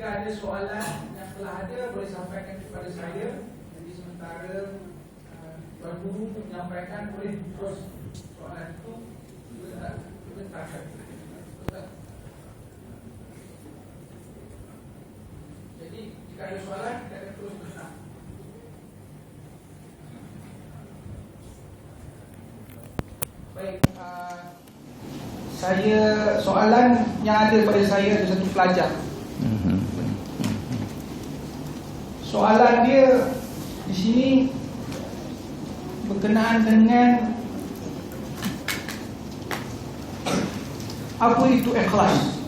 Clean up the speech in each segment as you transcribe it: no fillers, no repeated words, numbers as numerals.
jika ada soalan yang telah ada, boleh sampaikan kepada saya. Jadi sementara Tuan Guru menyampaikan, boleh terus soalan itu letakkan. Jadi jika ada soalan, kita akan terus bersama. Baik, saya soalan yang ada pada saya ada satu pelajar. Soalan dia di sini berkenaan dengan apa itu ikhlas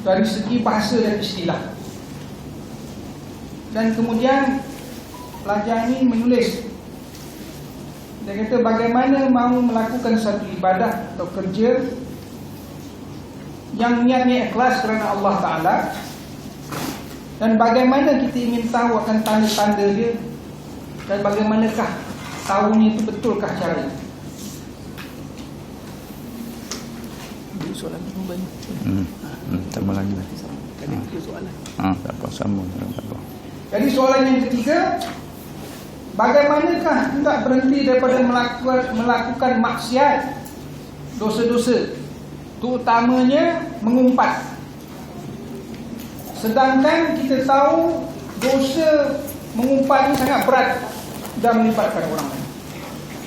dari segi bahasa dan istilah. Dan kemudian pelajar ini menulis, dia kata bagaimana mahu melakukan satu ibadah atau kerja yang niatnya ikhlas kerana Allah Ta'ala, dan bagaimana kita ingin tahu akan tanda-tanda dia, dan bagaimanakah tahunya itu betulkah caranya. Soalan itu banyak. Tambah lagi lah. Ada 3 soalan. Tak apa, sambung. Tak apa. Jadi soalan yang ketiga, bagaimanakah hendak berhenti daripada melakukan maksiat, dosa-dosa, terutamanya mengumpat, sedangkan kita tahu dosa mengumpat ini sangat berat dan melibatkan orang lain.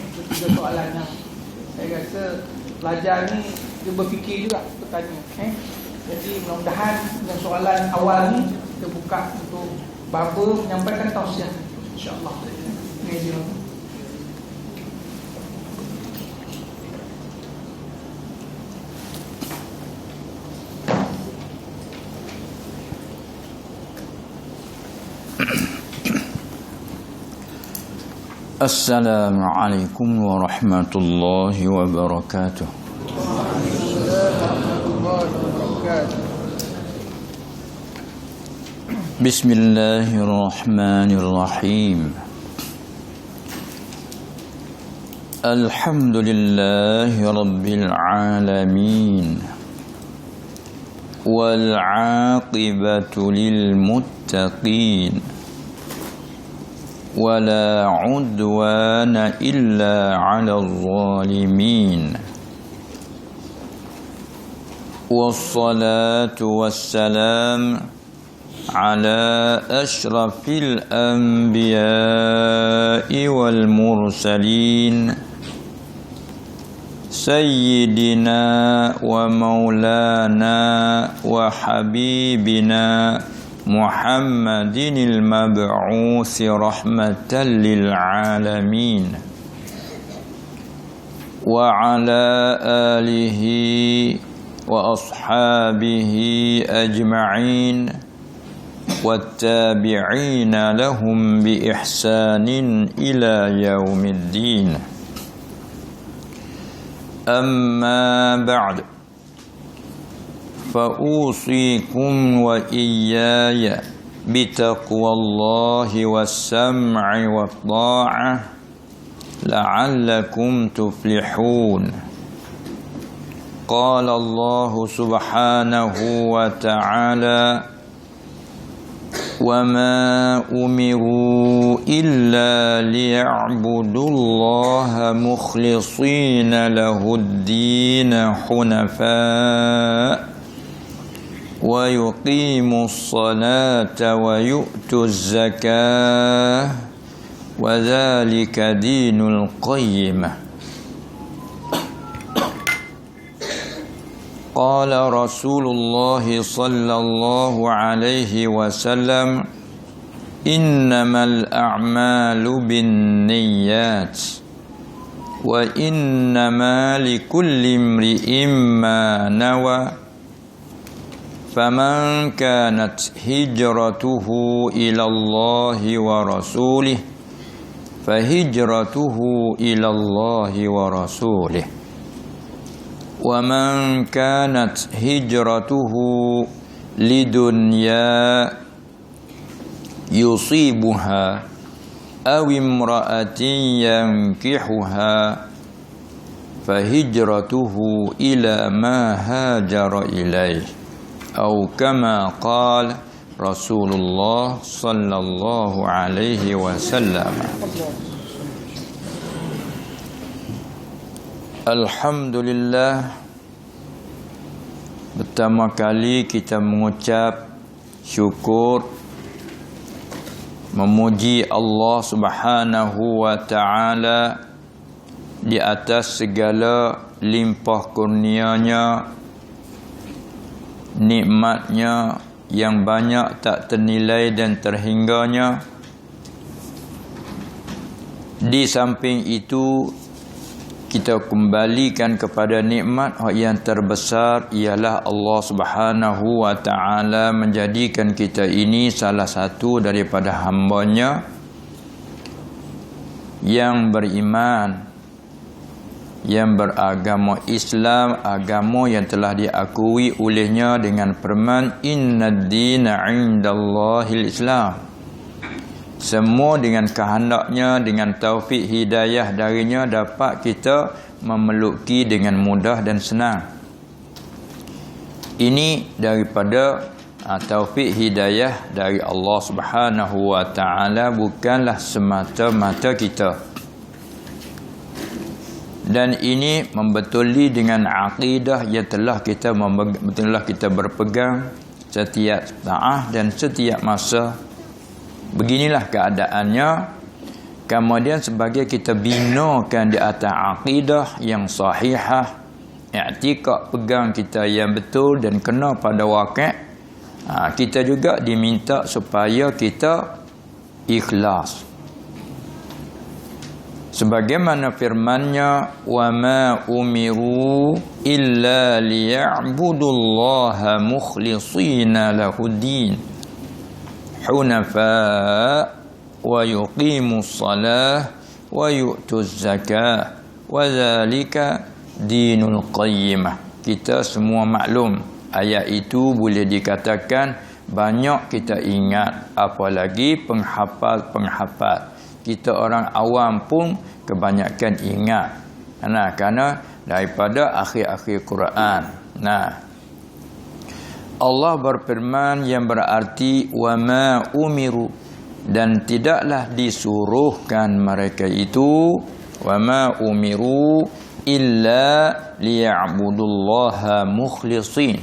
Itu 3 soalan yang saya rasa pelajar ni dia berfikir juga bertanya. Jadi mudah-mudahan dengan soalan awal ni kita buka untuk bapa menyampaikan tausiah, insya-Allah. Ini dia. Assalamualaikum warahmatullahi wabarakatuh. Bismillahirrahmanirrahim. Alhamdulillahi rabbil alamin. Wal 'aqibatu lil muttaqin. ولا عدوان إلا على الظالمين والصلاة والسلام على أشرف الأنبياء والمرسلين سيدنا ومولانا وحبيبنا محمد المبعوث رحمة للعالمين وعلى آله وأصحابه أجمعين والتابعين لهم بإحسان إلى يوم الدين. أما بعد، فأوصيكم وإياي بتقوى الله والسمع والطاعة لعلكم تفلحون. قال الله سبحانه وتعالى: وما أمروا إلا ليعبدوا الله مخلصين له الدين حنفاء ويقيموا الصلاة ويؤتوا الزكاة وذلك دين القيمة. قال رسول الله صلى الله عليه وسلم: إنما الأعمال بالنيات وإنما لكل امرئ ما نوى فمن كانت هجرته إلى الله ورسوله فهجرته إلى الله ورسوله ومن كانت هجرته لدنيا يصيبها أو امرأة ينكحها فهجرته إلى ما هاجر إليه. atau kama qala Rasulullah sallallahu alaihi wasallam. Alhamdulillah, pertama kali kita mengucap syukur, memuji Allah Subhanahu wa taala di atas segala limpah kurnianya, nikmatnya yang banyak tak ternilai dan terhingganya. Di samping itu, kita kembalikan kepada nikmat yang terbesar, ialah Allah Subhanahu wa taala menjadikan kita ini salah satu daripada hamba-Nya yang beriman, yang beragama Islam, agama yang telah diakui olehnya dengan firman innad dina 'indallahil Islam. Semua dengan kehendaknya, dengan taufik hidayah darinya, dapat kita memeluki dengan mudah dan senang. Ini daripada taufik hidayah dari Allah Subhanahu wa taala, bukanlah semata-mata kita. Dan ini membetuli dengan akidah yang telah kita berpegang setiap saat dan setiap masa. Beginilah keadaannya. Kemudian sebagai kita binakan di atas akidah yang sahihah, i'tikad pegang kita yang betul dan kena pada wakil, kita juga diminta supaya kita ikhlas. Sebagaimana firman-Nya, wa ma umiru illa liya'budullaha mukhlishina lahuddin hunafa wa yuqimus salah wa yu'tuz zakah wa zalika dinul qayyimah. Kita semua maklum ayat itu boleh dikatakan banyak kita ingat, apalagi penghafal. Kita orang awam pun kebanyakan ingat. Kerana daripada akhir-akhir Quran. Allah berfirman yang berarti wa ma umiru, dan tidaklah disuruhkan mereka itu, wa ma umiru illa liya'budullaha mukhlisin,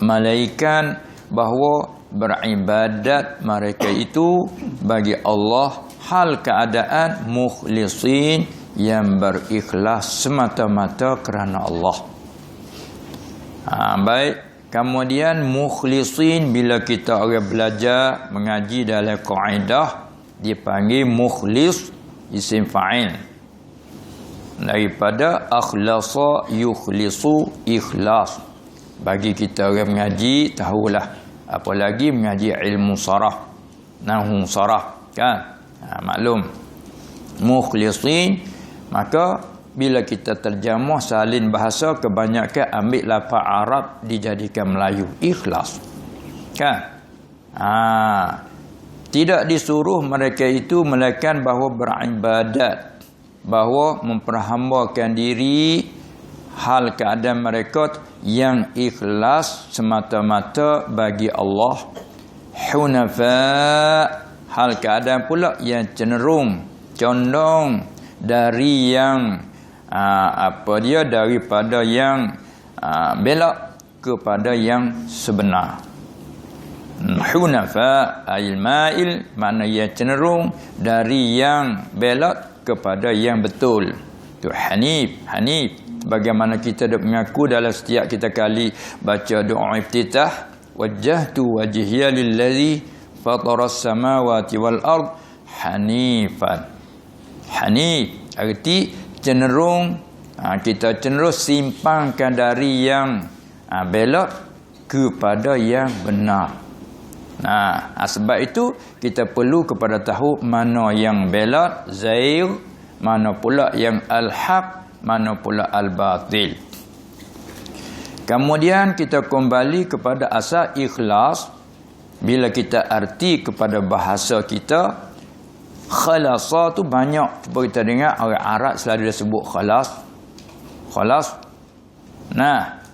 malaikat bahawa beribadat mereka itu bagi Allah hal keadaan mukhlisin, yang berikhlas semata-mata kerana Allah. Baik. Kemudian mukhlisin, bila kita orang belajar mengaji dalam kaedah, dipanggil mukhlis isim fa'il. Daripada akhlasa yukhlisu, ikhlas. Bagi kita orang mengaji tahulah, apalagi mengaji ilmu saraf, nahwu saraf, kan? Maklum mukhlisin. Maka bila kita terjemah salin bahasa, kebanyakan ambil lafaz Arab dijadikan Melayu, ikhlas, kan? Tidak disuruh mereka itu melainkan bahawa beribadat, bahawa memperhambakan diri, hal keadaan mereka yang ikhlas semata-mata bagi Allah. Hunafa, hal keadaan pula yang cenderung, condong dari yang daripada yang belak kepada yang sebenar. Hunafa al-ma'il, makna yang cenderung dari yang belak kepada yang betul. Tu hanif. Bagaimana kita dah mengaku dalam setiap kita kali baca doa iftitah, wajjahtu wajhiya lillazi fataras samawati wal ard hanifan. Hanif arti cenderung, kita cenderung simpangkan dari yang belok kepada yang benar. Sebab itu kita perlu kepada tahu mana yang belok, zair, mana pula yang al-haq, mana pula al-batil. Kemudian kita kembali kepada asal ikhlas. Bila kita arti kepada bahasa kita, khalasa tu banyak. Cuba kita dengar orang Arab selalu dia sebut khalas.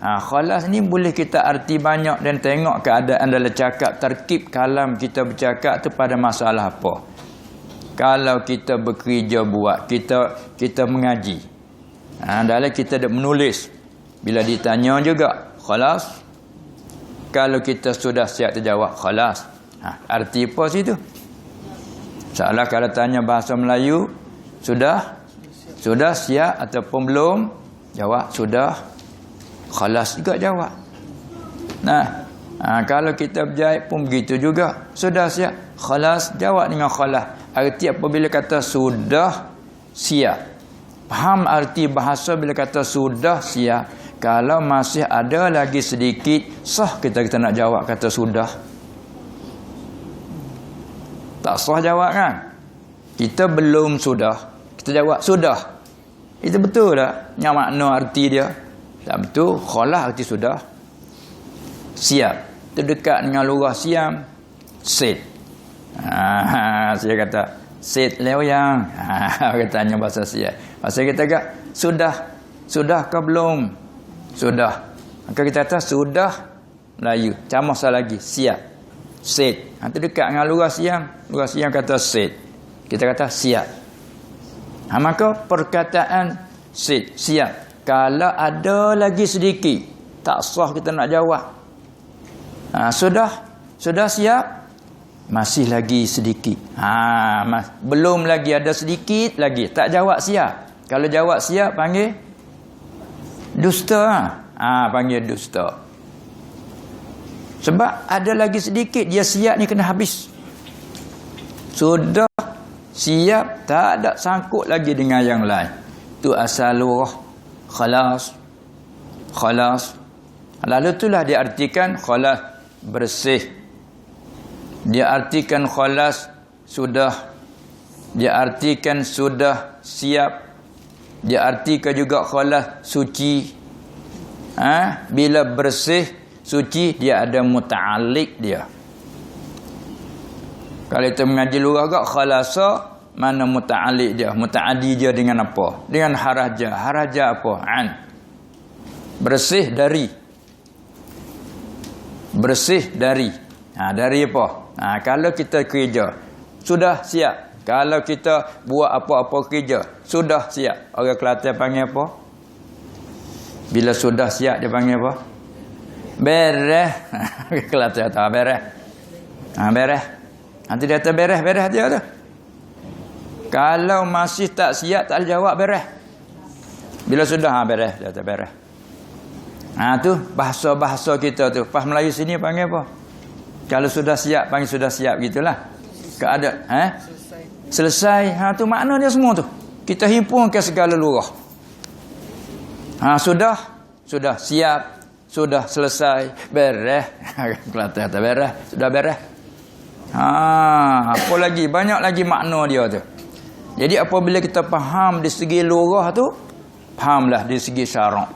Khalas ni boleh kita arti banyak dan tengok keadaan dalam cakap, terkib kalam kita bercakap tu pada masalah apa. Kalau kita bekerja buat, kita mengaji. Dalam kita dah menulis. Bila ditanya juga, khalas. Kalau kita sudah siap terjawab, khalas. Arti apa situ? Salah kalau tanya bahasa Melayu, sudah siap ataupun belum? Jawab sudah. Khalas juga jawab. Kalau kita berjahit pun begitu juga. Sudah siap. Khalas, jawab dengan khalas. Arti apabila kata sudah siap. Faham arti bahasa bila kata sudah siap. Kalau masih ada lagi sedikit, sah kita nak jawab kata sudah. Tak sah jawab kan? Kita belum sudah. Kita jawab sudah. Itu betul tak? Yang makna arti dia. Tak betul. Khalas arti sudah. Siap. Terdekat dengan lurah siam. Set. Saya kata set leo yang. Kita tanya bahasa siap. Bahasa kita kata sudah ke belum? Sudah. Maka kita kata sudah Melayu. Camasa lagi. Siap. Set. Terdekat dengan lurah siam. Lurah siam kata set. Kita kata siap. Maka perkataan set, siap. Kalau ada lagi sedikit, tak sah kita nak jawab. Sudah siap? Masih lagi sedikit. Belum lagi, ada sedikit lagi. Tak jawab siap. Kalau jawab siap, panggil dusta. Panggil dusta. Sebab ada lagi sedikit, dia siap ni kena habis. Sudah siap, tak ada sangkut lagi dengan yang lain. Tu asal lurah. Khalas. Lalu itulah diartikan khalas bersih. Dia artikan khalas sudah. Dia artikan sudah siap. Dia artikan juga khalas suci. Bila bersih, suci, dia ada muta'alliq dia. Kalau kita mengaji lurah agak khalasa, mana muta'alliq dia? Muta'addi dia dengan apa? Dengan haraja. Haraja apa? Bersih dari. Bersih dari. Dari apa? Kalau kita kerja, sudah siap. Kalau kita buat apa-apa kerja, sudah siap. Orang Kelantan panggil apa? Bila sudah siap, dia panggil apa? Beres. Orang Kelantan kata beres. Beres. Nanti dia kata beres dia tu. Kalau masih tak siap, tak boleh jawab beres. Bila sudah, beres. Dia kata beres. Tu bahasa-bahasa kita tu. Pas Melayu sini panggil apa? Kalau sudah siap, panggil sudah siap gitulah. Keadaan selesai. Tu makna dia semua tu. Kita himpunkan segala lurah. Sudah siap, sudah selesai, beres. Kelantan kata beres, sudah beres. Apa lagi? Banyak lagi makna dia tu. Jadi apabila kita faham di segi lurah tu, fahamlah di segi syarak.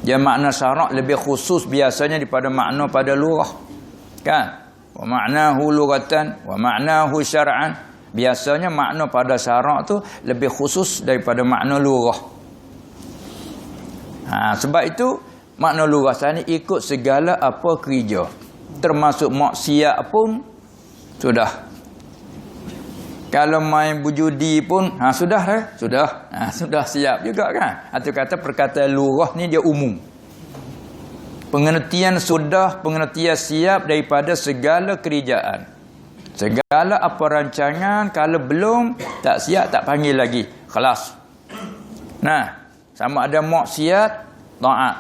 Dia makna syarak lebih khusus biasanya daripada makna pada lurah. Kan? Wa ma'nahu lughatan wa ma'nahu syar'an. Biasanya makna pada syarak tu lebih khusus daripada makna lurah. Sebab itu makna lurah sana ikut segala apa kerja. Termasuk maksiat pun sudah. Kalau main berjudi pun sudah. Sudah siap juga kan. Itu kata perkataan lurah ni dia umum. Pengertian sudah, pengertian siap daripada segala kerjaan. Segala apa rancangan, kalau belum tak siap tak panggil lagi. Khalas. Sama ada maksiat, taat.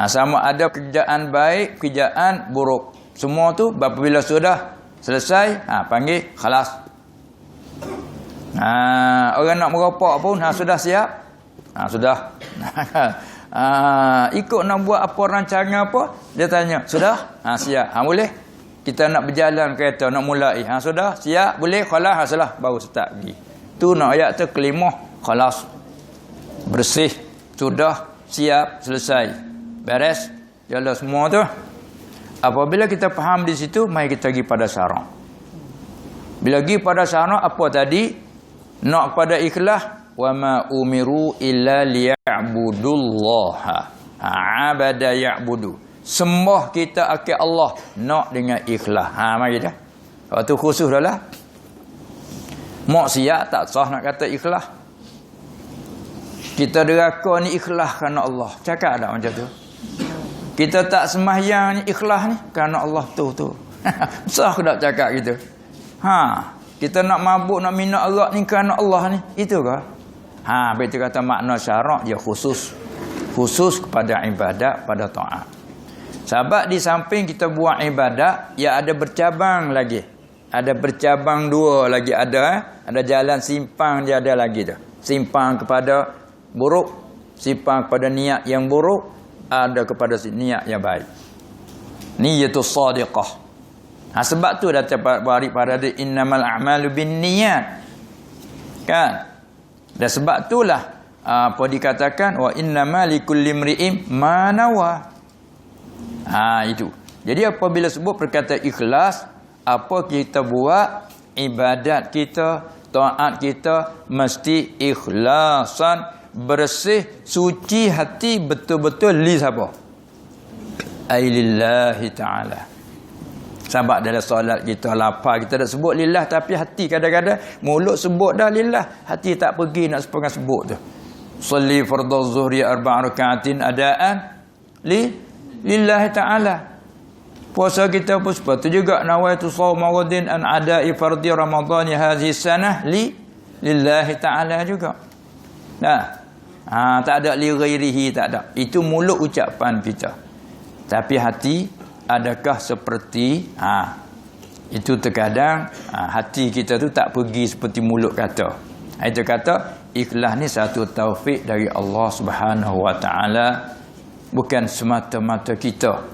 Sama ada kerjaan baik, kerjaan buruk. Semua tu apabila sudah selesai, panggil khalas. Orang nak merokok pun, sudah siap? Sudah. Ikut nak buat apa rancangan apa, dia tanya, sudah? Siap. Boleh? Kita nak berjalan kereta, nak mulai. Sudah? Siap? Boleh? Khalas? Salah. Baru start pergi. Tu nak ayat tu kelimah, khalas. Bersih. Sudah? Siap? Selesai. Beres? Jalan semua tu. Apabila kita faham di situ, mari kita pergi pada syarak. Bila pergi pada syarak, apa tadi? Nak pada ikhlas, wa ma umiru illa liya'budullaha. Abada ya'budu. Sembah kita akan Allah nak dengan ikhlas. Mari dah. Waktu khusus dah lah. Maksiat tak sah nak kata ikhlas. Kita deraka ni ikhlas kerana Allah. Cakap tak macam tu? Kita tak sembahyang ni ikhlas ni kerana Allah tu. Sah ke tak cakap kita? Kita nak mabuk, nak minat arak ni kerana Allah ni. Itu ke? Begitu kata makna syarak dia khusus. Khusus kepada ibadat, pada taat. Sebab di samping kita buat ibadat, ya ada bercabang lagi. Ada bercabang dua lagi ada. Ada jalan simpang dia ada lagi tu. Simpang kepada buruk, simpang kepada niat yang buruk, ada kepada niat yang baik. Niyatus sadiqah. Sebab tu dah terbarik pada dia innamal a'malu binniyat. Kan? Dan sebab itulah apa dikatakan wa innamal likulli imri'in ma nawa. Itu. Jadi apabila sebut perkataan ikhlas, apa kita buat, ibadat kita, taat kita mesti ikhlasan, bersih, suci hati betul-betul li siapa? Lillahi ta'ala. Sebab dalam solat kita lapar, kita dah sebut lillah, tapi hati kadang-kadang mulut sebut dah lillah, hati tak pergi nak sepengang sebut tu. Salli fardhu zuhri 4 rakaatin adaan lillahi ta'ala. Puasa kita pun seperti juga nawaitu shauma ghadin an ada'i fardhi ramadhani hadhihi sanah lillahi ta'ala juga. Tak ada li ghairihi, tak ada. Itu mulut ucapan kita. Tapi hati adakah seperti itu terkadang hati kita tu tak pergi seperti mulut kata. Itu kata ikhlas ni satu taufik dari Allah Subhanahu wa taala, bukan semata-mata kita,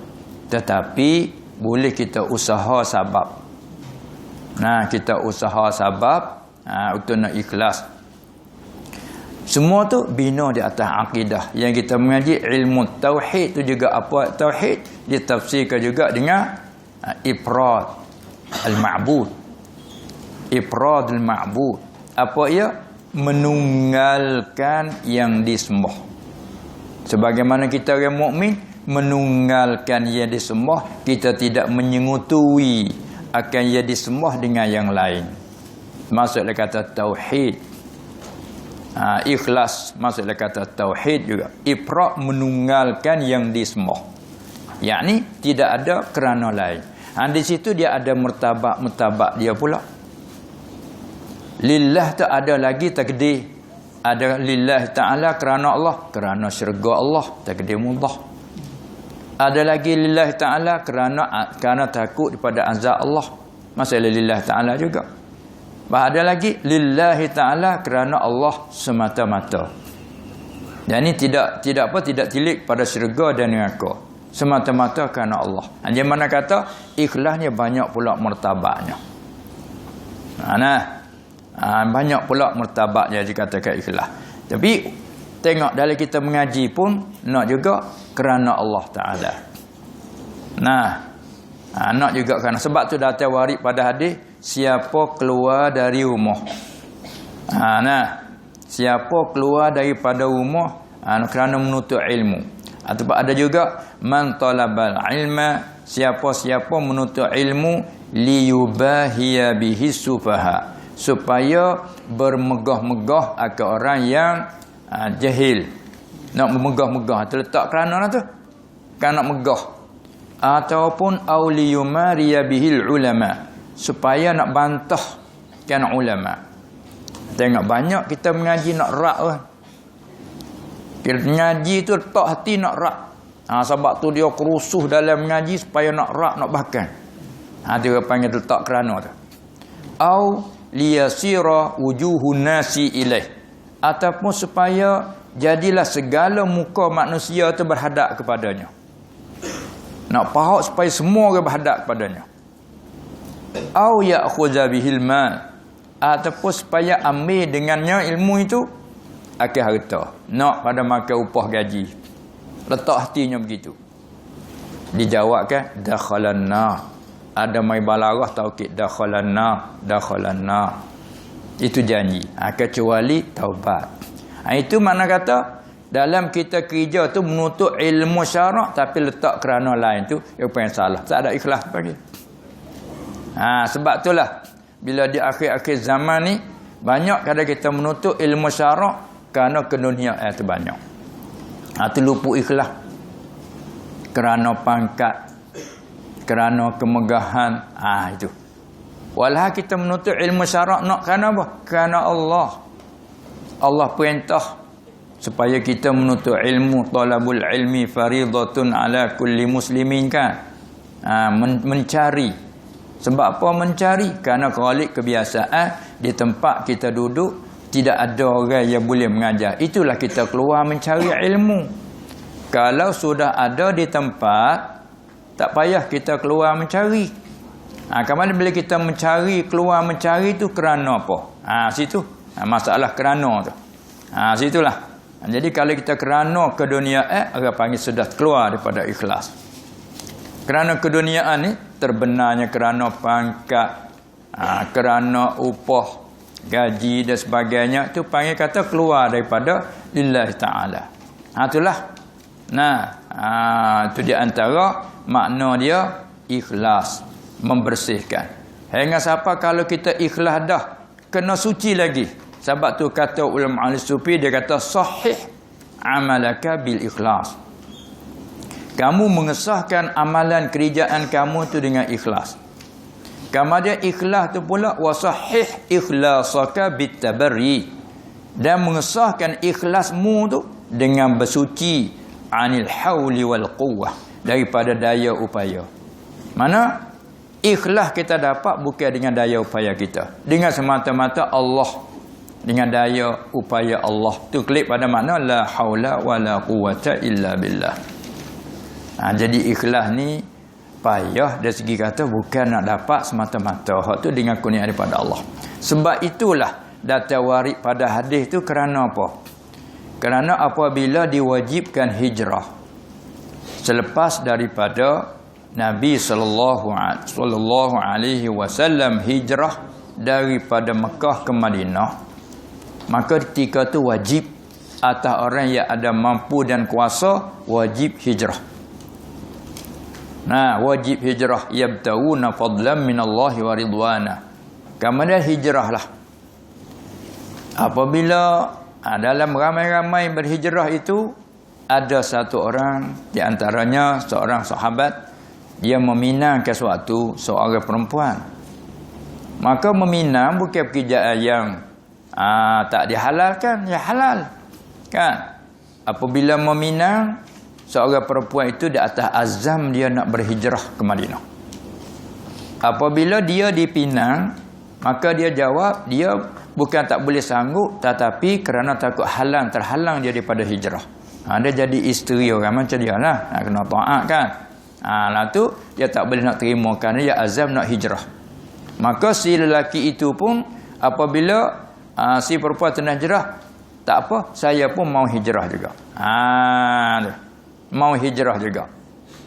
tetapi boleh kita usaha sabab. Kita usaha sabab untuk nak ikhlas. Semua tu bina di atas akidah. Yang kita mengaji ilmu tauhid tu juga apa tauhid ditafsirkan juga dengan ifrad al-ma'bud. Ifrad al-ma'bud. Apa ia? Menunggalkan yang disembah. Sebagaimana kita orang mukmin menunggalkan yang disembah, kita tidak menyengutui akan yang disembah dengan yang lain. Maksudnya kata tauhid. Ikhlas maksudnya kata tauhid juga. Ifrad menunggalkan yang disembah, yakni tidak ada kerana lain. Di situ dia ada mertabak dia pula. Lillah tu ada lagi takdir. Ada lillah ta'ala kerana Allah, kerana syurga Allah, takdir mudah. Ada lagi lillah ta'ala kerana takut daripada azab Allah, masalah lillah ta'ala juga. Ada lagi lillahi ta'ala kerana Allah semata-mata. Yang ini tidak tilik pada syurga dan neraka, semata-mata kerana Allah. Yang mana kata ikhlasnya banyak pula martabatnya. Banyak pula martabatnya dikatakan ikhlas. Tapi tengok dalam kita mengaji pun nak juga kerana Allah Ta'ala. Nak juga kerana, sebab tu dah terwarik pada hadis, siapa keluar dari rumah. Siapa keluar daripada rumah kerana menuntut ilmu. Ataupun ada juga man talabal ilma, siapa-siapa menuntut ilmu liyubahiya bihi sufaha, supaya bermegah-megah akan orang yang jahil. Nak megah-megah terletak kerana tu, kerana megah. Ataupun auliyumariya bihil ulama, supaya nak bantah kan ulama. Tengok banyak kita mengaji nak rak kan. Kita mengaji tu letak hati nak rak. Sebab tu dia kerusuh dalam mengaji supaya nak rak, nak bahkan. Dia panggil letak kerana tu. Au liyasira wujuhun nasi ilaih, ataupun supaya jadilah segala muka manusia tu berhadap kepadanya. Nak pahak supaya semua orang berhadap kepadanya. Au ya'khudha bihil mal, ataupun supaya ambil dengannya ilmu itu akan harta. Nak pada makan upah gaji. Letak hatinya begitu. Dijawabkan dakhalan nar. Ada mai balarah taukid dakhalan nar. Itu janji. Kecuali taubat. Itu mana kata dalam kita kerja tu menuntut ilmu syarak tapi letak kerana lain tu apa yang salah. Tak ada ikhlas bagi. Sebab itulah bila di akhir-akhir zaman ni banyak kadang kita menuntut ilmu syarak kerana keduniaan tu banyak. Tu lupa ikhlas. Kerana pangkat, kerana kemegahan, itu. Walau kita menuntut ilmu syarak nak kerana apa? Kerana Allah. Allah perintah supaya kita menuntut ilmu. Talabul ilmi faridatun ala kulli muslimin kan. Mencari. Sebab apa mencari? Kerana khalik kebiasaan di tempat kita duduk tidak ada orang yang boleh mengajar. Itulah kita keluar mencari ilmu. Kalau sudah ada di tempat, tak payah kita keluar mencari. Kemana bila kita mencari, keluar mencari tu kerana apa? Situ. Masalah kerana tu. Situlah. Jadi kalau kita kerana keduniaan, orang panggil sudah keluar daripada ikhlas. Kerana keduniaan ni terbenarnya kerana pangkat, kerana upah, gaji dan sebagainya, tu panggil kata keluar daripada lillahi ta'ala. Itulah. Itu di antara makna dia ikhlas, membersihkan. Hingga siapa kalau kita ikhlas dah, kena suci lagi. Sebab tu kata ulama al-sufi, dia kata sahih amalaka bil ikhlas. Kamu mengesahkan amalan kerjaan kamu tu dengan ikhlas. Kemudian ikhlas tu pula wasahih ikhlasaka bitabarri, dan mengesahkan ikhlasmu tu dengan bersuci anil hauli wal quwwah, daripada daya upaya. Mana ikhlas kita dapat bukan dengan daya upaya kita, dengan semata-mata Allah, dengan daya upaya Allah. Tu klik pada makna la haula wala quwwata illa billah. Jadi ikhlas ni payah dari segi kata bukan nak dapat semata-mata. Hak tu dengan kurnia daripada Allah. Sebab itulah datang warid pada hadis tu kerana apa? Kerana apabila diwajibkan hijrah selepas daripada Nabi sallallahu alaihi wasallam hijrah daripada Mekah ke Madinah, maka ketika tu wajib atas orang yang ada mampu dan kuasa, wajib hijrah. Wajib hijrah, yabtawuna fadlan minallahi wa ridwana. Kemudian hijrahlah. Apabila dalam ramai-ramai berhijrah itu ada satu orang di antaranya seorang sahabat, dia meminang ke seorang perempuan. Maka meminang bukan pekerjaan yang tak dihalalkan, ya halal kan. Apabila meminang seorang perempuan itu di atas azam dia nak berhijrah ke Madinah. Apabila dia dipinang, maka dia jawab dia bukan tak boleh sanggup, tetapi kerana takut terhalang dia daripada hijrah. Dia jadi isteri orang macam dia lah, kena taat kan. Lah tu dia tak boleh nak terima kerana dia azam nak hijrah. Maka si lelaki itu pun apabila si perempuan tu nak hijrah, tak apa, saya pun mau hijrah juga. Mau hijrah juga.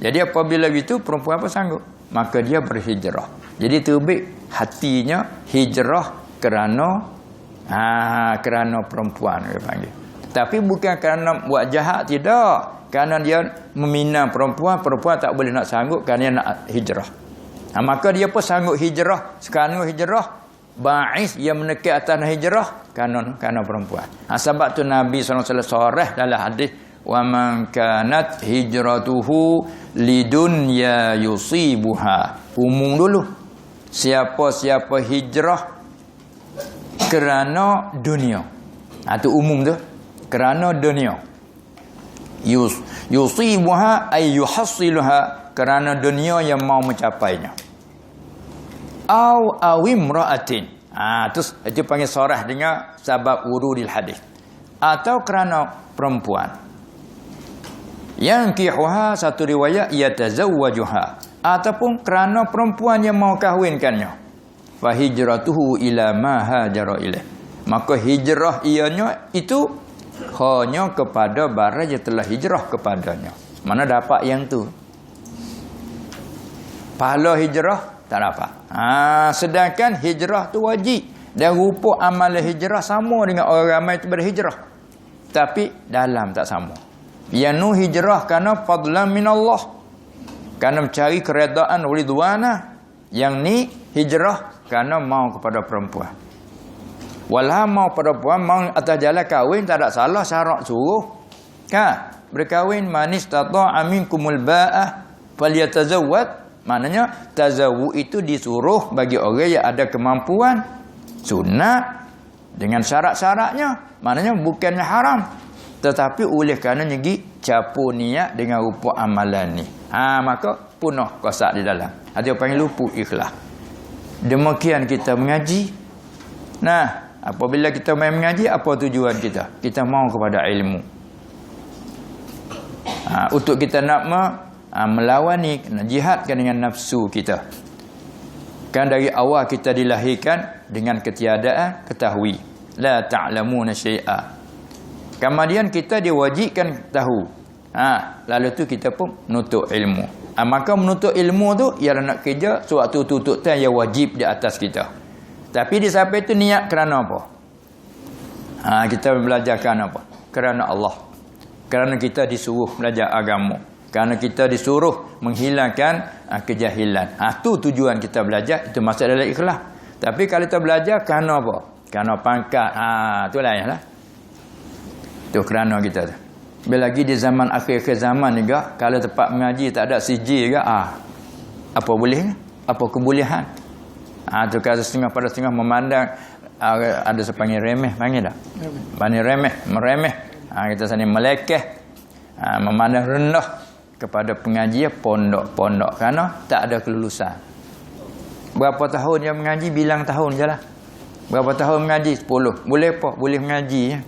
Jadi apabila gitu perempuan apa sanggup, maka dia berhijrah. Jadi terbit hatinya hijrah kerana perempuan dia panggil. Tapi bukan kerana buat jahat, tidak. Kerana dia meminang perempuan tak boleh nak sanggup kerana dia nak hijrah. Maka dia pun sanggup hijrah. Sekarang hijrah ba'is yang menekan atas hijrah kerana perempuan. Sebab tu Nabi SAW soreh dalam hadis, wa man kanat hijratuhu lidunya yusibuha. Umum dulu. Siapa-siapa hijrah kerana dunia. Itu umum tu. Kerana dunia. Yusibuha ay yuhassiluha, kerana dunia yang mau mencapainya. Au awimra'atin. Itu panggil sorah dengan sebab wurudil hadis. Atau kerana perempuan. Yang kihuha, satu riwayat yatazawwajuha, ataupun kerana perempuan yang mau kahwinkannya. Fa hijratuhu ila ma hajara ilaih, maka hijrah ianya itu hanya kepada barang yang telah hijrah kepadanya. Mana dapat yang tu? Pahala hijrah tak dapat. Sedangkan hijrah tu wajib. Dan rupa amal hijrah sama dengan orang ramai itu berhijrah. Tapi dalam tak sama. Yang nu hijrah kerana fadlan minallah. Kerana mencari keredaan ridwana. Yang ni hijrah kerana mau kepada perempuan. Walau mau perempuan, mau atas jalan kahwin, tak ada salah, syarat suruh. Kan? Berkahwin, manis tata'a minkumul ba'ah falyatazawwad. Maknanya tazawwud itu disuruh bagi orang yang ada kemampuan. Sunat dengan syarat-syaratnya. Maknanya bukannya haram, tetapi oleh kerana nyegi capu niat dengan rupa amalan ni. Maka punah kosak di dalam. Ada panggil luput ikhlas. Demikian kita mengaji. Nah, apabila kita main mengaji, apa tujuan kita? Kita mau kepada ilmu. Untuk kita nak melawani, nak jihadkan dengan nafsu kita. Kan dari awal kita dilahirkan dengan ketiadaan, ketahui. La ta'lamuna syai'a. Kemudian kita diwajibkan tahu. Lalu tu kita pun menuntut ilmu. Maka menuntut ilmu tu ialah nak kerja suatu tuntutan yang wajib di atas kita. Tapi di sampai itu niat kerana apa? Kita belajar kerana apa? Kerana Allah. Kerana kita disuruh belajar agama. Kerana kita disuruh menghilangkan kejahilan. Itu tujuan kita belajar. Itu masuk dalam ikhlas. Tapi kalau kita belajar kerana apa? Kerana pangkat. Itu lain lah. Itu kerana kita tu. Bila lagi di zaman akhir-akhir zaman juga, kalau tempat mengaji tak ada CJ juga, apa boleh? Apa kebolehan? Tu kalau setengah pada setengah memandang, ada sepanggil remeh, panggil tak? Panggil remeh, meremeh. Kita sini melekeh, memandang rendah kepada pengajian pondok-pondok kerana tak ada kelulusan. Berapa tahun dia mengaji, bilang tahun je lah. Berapa tahun mengaji? 10. Boleh apa? Boleh mengaji ya.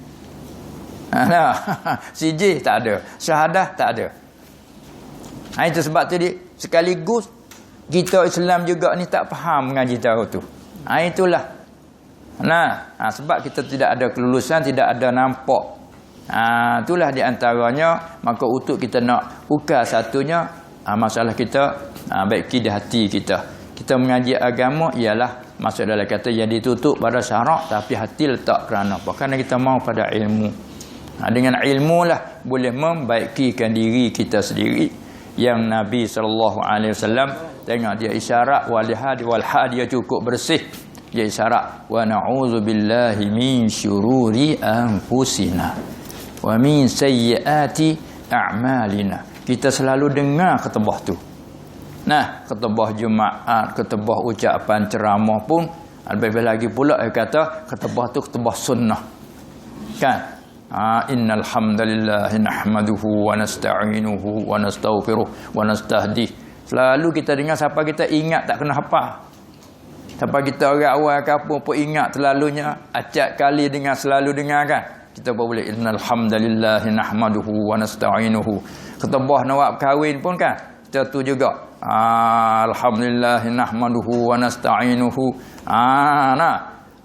CJ tak ada, syahadah tak ada. Itu sebab tu sekaligus kita Islam juga ni tak faham mengaji tahu tu. Itulah. Sebab kita tidak ada kelulusan, tidak ada nampak. Itulah di antaranya. Maka untuk kita nak ukar satunya, masalah kita baiki di hati kita. Kita mengaji agama ialah masuk dalam kata yang ditutup pada syarak, tapi hati letak kerana apa? Kerana kita mau pada ilmu. Dengan ilmu lah boleh membaikikan diri kita sendiri. Yang Nabi SAW tengok dia isyarat walihadi walhad, dia cukup bersih. Dia isyarat wa na'udzubillahi min syururi anfusina wa min sayyiati a'malina. Kita selalu dengar ketebah tu. Ketebah Jumaat, ketebah ucapan ceramah pun lebih lagi pula dia kata ketebah tu ketebah sunnah. Kan? Innal hamdalillah nahmaduhu wa nasta'inuhu wa nastaghfiruh wa nastahdihi. Selalu kita dengar siapa kita ingat tak kena hafal. Siapa kita orang awal kampung pun ingat selalunya, acak kali dengar, selalu dengar kan. Kita boleh innal hamdalillah nahmaduhu wa nasta'inuhu. Ketebah nak kahwin pun kan. Kita tu juga alhamdulillah nahmaduhu wa nasta'inuhu.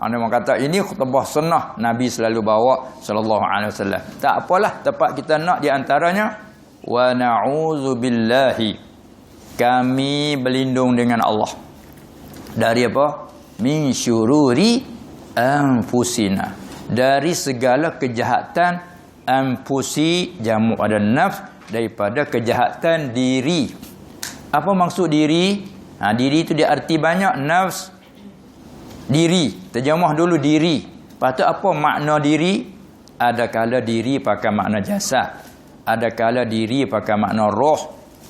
Anda kata ini khutbah sunnah Nabi selalu bawa sallallahu alaihi wasallam. Tak apalah, tempat kita nak di antaranya wa na'udzubillahi, kami berlindung dengan Allah dari apa? Min syururi anfusina, dari segala kejahatan. Anfusi jamu ada nafs, daripada kejahatan diri. Apa maksud diri? Diri itu dia arti banyak. Nafs, diri, terjemah dulu diri. Lepas tu apa makna diri? Ada kala diri pakai makna jasad, ada kala diri pakai makna roh,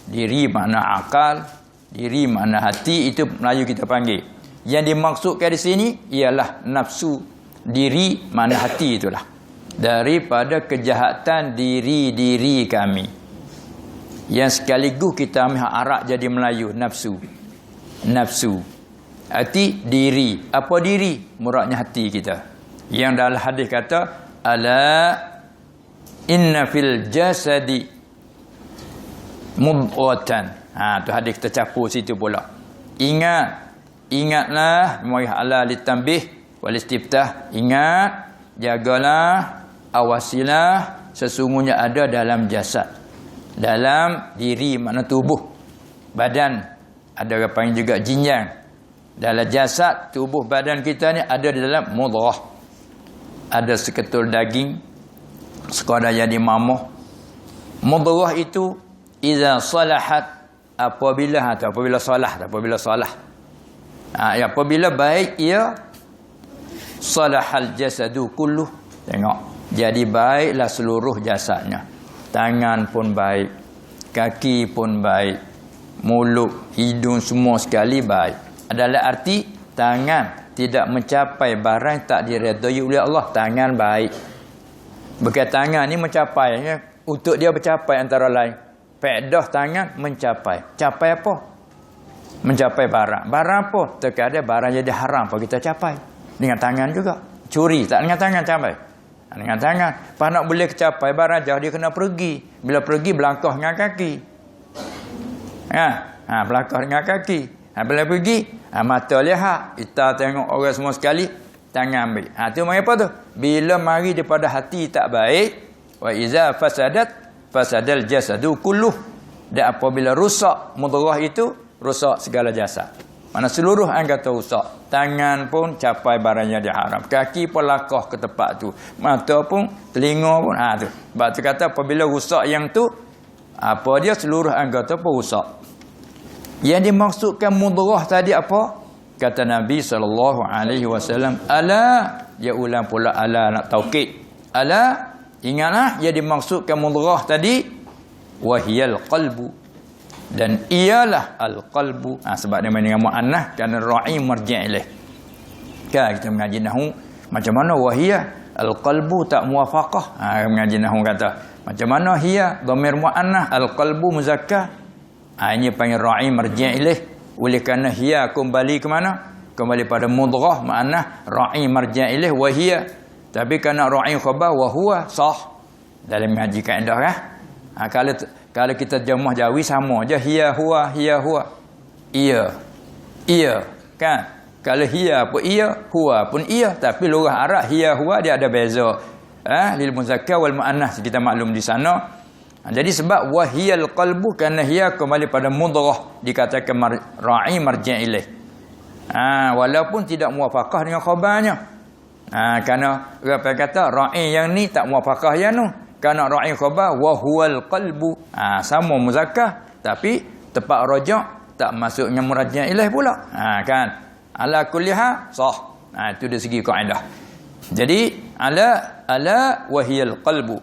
diri makna akal, diri makna hati. Itu Melayu kita panggil. Yang dimaksudkan di sini ialah nafsu, diri makna hati itulah. Daripada kejahatan diri-diri kami. Yang sekaligus kita ambil Arab jadi Melayu, nafsu. Nafsu arti diri. Apa diri? Muradnya hati kita. Yang dalam hadis kata ala inna fil jasadi mudghatan. Tu hadis kita capur situ pula. Ingatlah muayah ala litanbih wal istiftah. Ingat, jagalah, awasilah, sesungguhnya ada dalam jasad, dalam diri makna tubuh, badan. Ada orang panggil juga jinjang. Dalam jasad, tubuh badan kita ni ada di dalam mudghah. Ada seketul daging, sekadar jadi mamah. Mudghah itu iza salahat, apabila salah. Apabila baik ia, salahal jasadu kulluh. Tengok, jadi baiklah seluruh jasadnya. Tangan pun baik, kaki pun baik, mulut, hidung semua sekali baik. Adalah arti tangan tidak mencapai barang tak diredai oleh Allah. Tangan baik. Bukan tangan ni mencapai ya. Untuk dia bercapai antara lain. Faedah tangan mencapai. Capai apa? Mencapai barang. Barang apa? Terkadang barang jadi haram apa kita capai. Dengan tangan juga. Curi tak dengan tangan capai. Dengan tangan. Pas nak boleh capai barang jauh dia kena pergi. Bila pergi berlangkah dengan kaki. Berlangkah dengan kaki. Bila pergi, mata lihat, kita tengok orang semua sekali, tangan ambil. Tu mari apa tu? Bila mari daripada hati tak baik, wa iza fasadal jasadu kulluh. Dan apabila rusak mudghah itu, rusak segala jasad. Mana seluruh anggota rusak. Tangan pun capai barang yang diharam. Kaki pun lakah ke tempat tu. Mata pun, telinga pun. Tu. Sebab tu kata apabila rusak yang tu, apa dia seluruh anggota pun rusak. Yang dimaksudkan mudghah tadi apa? Kata Nabi SAW, ala, dia ulang pula ala nak taukid. Ala, ingatlah yang dimaksudkan mudghah tadi, wahiyal qalbu. Dan ialah al-qalbu. Sebab dia main dengan mu'annah, kerana ra'i marji' ilaih. Kan kita mengaji nahu, macam mana wahiyah? Al-qalbu tak muwafaqah. Mengaji nahu kata, macam mana hiya? Dhamir mu'annah, al-qalbu muzakkah. Ini panggil ra'i marji' ilaih. Oleh kerana hiya kembali ke mana? Kembali pada mudghah, makna ra'i marji' ilaih wa hiya. Tapi kerana ra'i khabar wa huwa sah. Dalam mengaji kaedah kan? Kalau kita jemah jawi sama je, hiya huwa. Ia kan? Kalau hiya pun ia, huwa pun ia. Tapi lurah Arab hiya huwa dia ada beza. Lil muzakkar wal muannas kita maklum di sana. Jadi sebab wahiyal qalbu, kerana hiya kembali pada mudghah, dikatakan ra'i marji' ilaih. Walaupun tidak muwafaqah dengan khabarnya. Kerana orang kata ra'i yang ni tak muwafaqah yang nu. Kerana ra'i khabar wa huwal qalbu. Sama muzakkar tapi tepat rajak tak masuknya murji' ilaih pula. Kan? Ala kulli hal sah. Itu dari segi kaedah. Jadi ala wahiyal qalbu.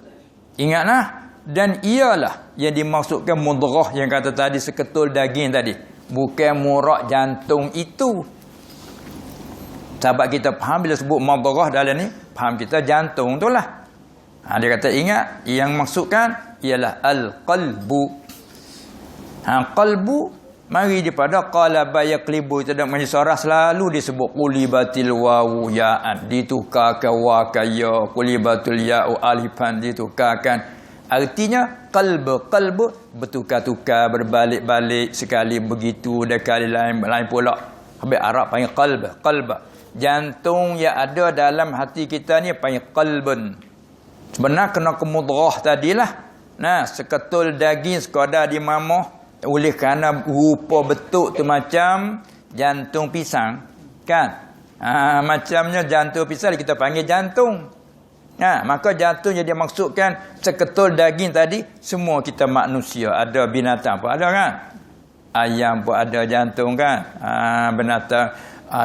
Ingatlah, dan ialah yang dimaksudkan mudghah yang kata tadi seketul daging tadi. Bukan murak jantung itu. Sebab kita faham bila sebut mudghah dalam ni, faham kita jantung tu lah. Dia kata ingat, yang maksudkan ialah al-qalbu. Qalbu mari daripada qalaba yaqlibu. Tidak menyesorah selalu disebut qulibatil wawu ya'an. Ditukarkan wa kaya, qulibatul ya'u alifan ditukarkan. Artinya qalb bertukar-tukar, berbalik-balik, sekali begitu dan kali lain pula. Habis Arab panggil qalb. Jantung yang ada dalam hati kita ni panggil qalbun. Sebenarnya kena ke mudghah tadilah. Seketul daging sekadar di mamah, oleh kerana rupa bentuk tu macam jantung pisang, kan? Macamnya jantung pisang kita panggil jantung. Maka jantung yang dia maksudkan seketul daging tadi, semua kita manusia, ada binatang pun ada kan? Ayam pun ada jantung kan? Binatang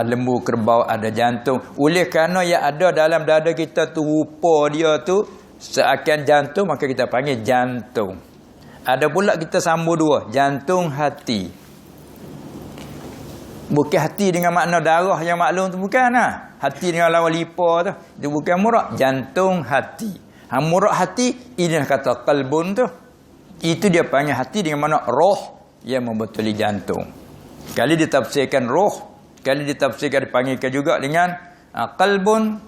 lembu, kerbau ada jantung. Oleh kerana yang ada dalam dada kita tu rupa dia tu seakan jantung, maka kita panggil jantung. Ada pula kita sambung dua, jantung hati. Bukan hati dengan makna darah yang maklum tu, bukan hati dengan lawan lipa tu. Itu bukan murak, jantung hati. Murak hati, ini kata qalbun tu. Itu dia panggil hati dengan makna roh yang membetuli jantung. Kali ditafsirkan roh, kali ditafsirkan dipanggilkan juga dengan qalbun.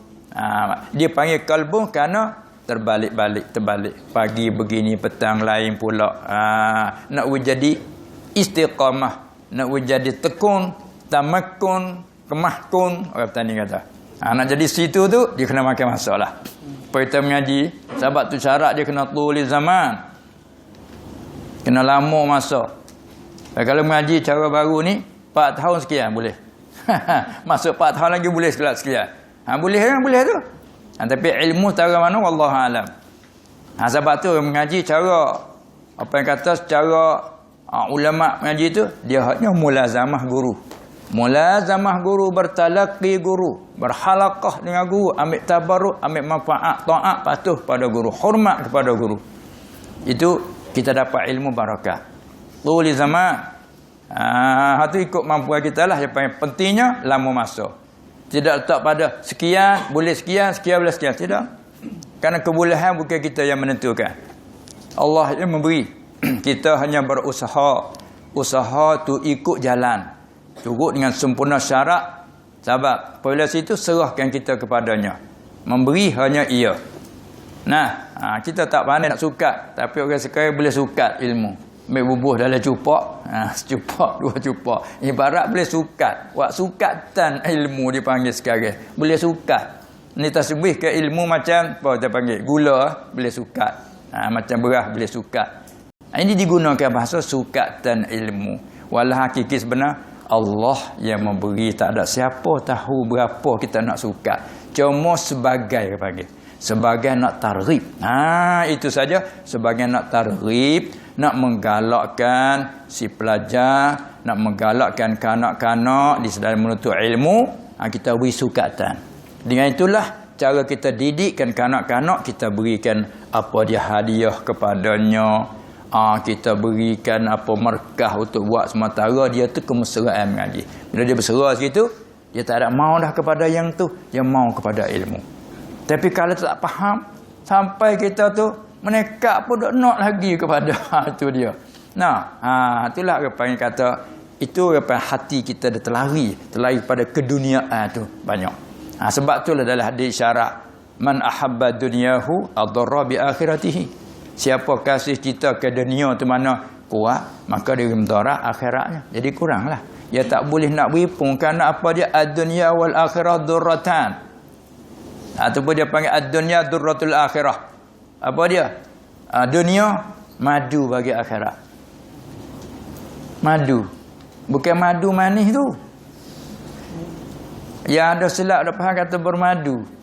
Dia panggil qalbun kerana terbalik. Pagi begini, petang lain pula. Nak jadi istiqamah, nak jadi tekun, tamakun, kemahkun, orang petani kata. Nak jadi situ tu, dia kena makan masa lah. Kita mengaji, sebab tu syarat dia kena tulis zaman. Kena lama masa. Kalau mengaji cara baru ni, 4 tahun sekian boleh. Masuk 4 tahun lagi boleh sekalian. Boleh kan? Boleh tu. Tapi ilmu cara mana wallahu alam. Sebab tu mengaji cara apa yang kata secara ulama mengaji tu dia hanya mulazamah guru. Mulazamah guru, bertalaqi guru, berhalaqah dengan guru, ambil tabarruk, ambil manfaat, taat, patuh pada guru, hormat kepada guru. Itu kita dapat ilmu barakah. Tuli zaman. Itu ikut mampuan kita lah. Yang paling pentingnya lama masa. Tidak letak pada sekian boleh sekian, sekian boleh sekian. Tidak. Karena kebolehan bukan kita yang menentukan. Allah yang memberi. Kita hanya berusaha. Usaha tu ikut jalan. Turut dengan sempurna syarat. Sebab apabila situ serahkan kita kepadanya. Memberi hanya ia. Nah, kita tak pandai nak sukat. Tapi orang sekarang boleh sukat ilmu. Ambil bubuh dalam cupak. Secupak, 2 cupak. Ibarat boleh sukat. Wak sukatan ilmu dipanggil sekarang. Boleh sukat. Ni tasbih ke ilmu macam apa kita panggil? Gula boleh sukat. Macam beras boleh sukat. Ini digunakan bahasa sukatan ilmu. Walau hakiki sebenar Allah yang memberi, tak ada siapa tahu berapa kita nak sukat. Cuma sebagai panggil. Sebagai nak targhib. Itu saja. Sebagai nak targhib, nak menggalakkan si pelajar, nak menggalakkan kanak-kanak di dalam menuntut ilmu, kita beri sukatan. Dengan itulah cara kita didikkan kanak-kanak, kita berikan apa dia hadiah kepadanya. Kita berikan apa markah untuk buat sementara dia tu kemesraan mengaji. Bila dia berserah situ, dia tak ada mau dah kepada yang tu, dia mau kepada ilmu. Tapi kalau tak faham, sampai kita tu menekat pun tak nak lagi kepada itu dia. Itulah apa yang kata, itu apa hati kita dah terlari pada keduniaan tu banyak. Sebab itulah dalam hadis syarat, man ahabba dunyahu adarra bi akhiratihi. Siapa kasih kita ke dunia tu mana kuat, maka dia mudarat akhiratnya. Jadi kuranglah. Dia tak boleh nak beripung kerana apa dia ad-dunya wal akhirah durratan. Ataupun dia panggil ad-dunya durratul akhirah. Apa dia? Dunia madu bagi akhirat. Madu. Bukan madu manis tu. Yang ada silap ada faham kata bermadu.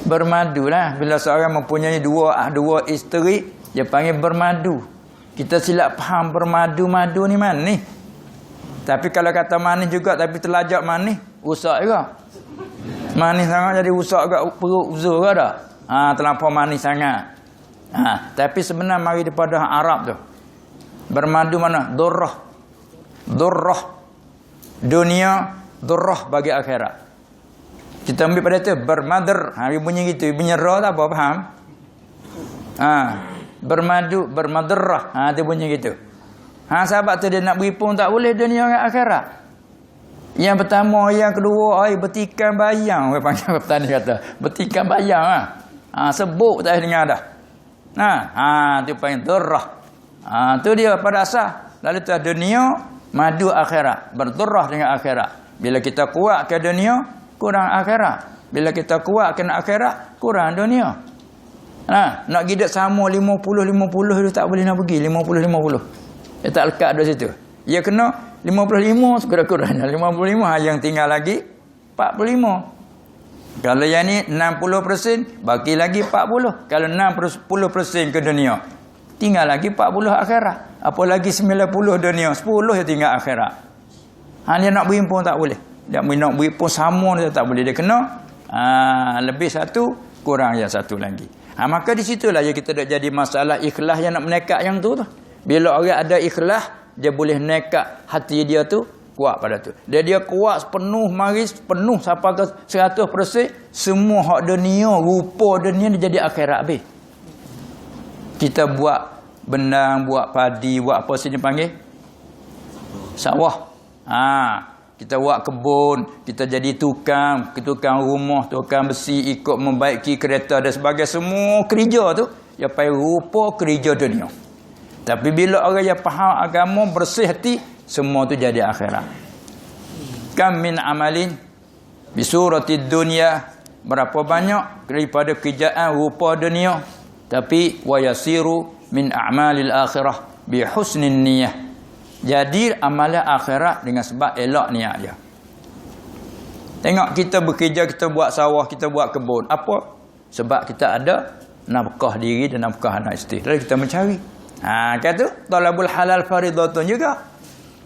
Bermadu lah. Bila seorang mempunyai dua isteri, dia panggil bermadu. Kita silap faham bermadu-madu ni manis. Tapi kalau kata manis juga tapi terlajak manis, rusak juga. Manis sangat jadi rusak juga perut uzur ke tak? Terlampau manis sangat. Tapi sebenarnya mari daripada Arab tu. Bermadu mana? Durrah. Durrah. Dunia, durrah bagi akhirat. Kita ambil pada tu bermadar. Dia bunyi gitu, bunyi ra tak apa faham? Bermadu, bermadarrah. Dia bunyi gitu. Sahabat tu dia nak beripung tak boleh dunia dengan akhirat. Yang pertama, yang kedua, betikan bayang. Orang panggil petani kata, betikan bayang sebut tak dengar dah. Tu panggil durrah. Tu dia pada asal. Lalu tu dunia, madu akhirat, berdurrah dengan akhirat. Bila kita kuat ke dunia, kurang akhirat. Bila kita kuat kena akhirat, kurang dunia. Nak gidat sama 50-50 itu tak boleh nak pergi 50-50. Dia tak lekat dari situ. Dia kena 55 sekurang-kurangnya. 55 yang tinggal lagi 45. Kalau yang ni 60%, bagi lagi 40. Kalau 60% ke dunia, tinggal lagi 40 akhirat. Apa lagi 90 dunia, 10 yang tinggal akhirat. Dia nak berimpun tak boleh. Dia nak beri pun sama dia tak boleh. Dia kena lebih satu, kurang yang satu lagi. Maka di situlah yang kita dah jadi masalah ikhlas yang nak menekat yang tu. Bila orang ada ikhlas, dia boleh nekat hati dia tu kuat pada tu. Dia kuat sepenuh maris, penuh sampai ke 100%, semua hak dunia, rupa dunia dia jadi akhirat habis. Kita buat benang, buat padi, buat apa sini panggil? Sawah. Kita buat kebun, kita jadi tukang rumah, tukang besi, ikut membaiki kereta dan sebagainya. Semua kerja tu, dia panggil rupa kerja dunia. Tapi bila orang yang faham agama, bersih hati, semua tu jadi akhirat. Kam min amalin bisuratid dunya, berapa banyak daripada kerjaan rupa dunia, tapi wa yasiru min a'malil akhirah bi husnin niyyah. Jadi amalan akhirat dengan sebab elok niat dia. Tengok kita bekerja, kita buat sawah, kita buat kebun. Apa? Sebab kita ada nafkah diri dan nafkah anak isteri. Lalu kita mencari. Kata talabul halal faridatun juga.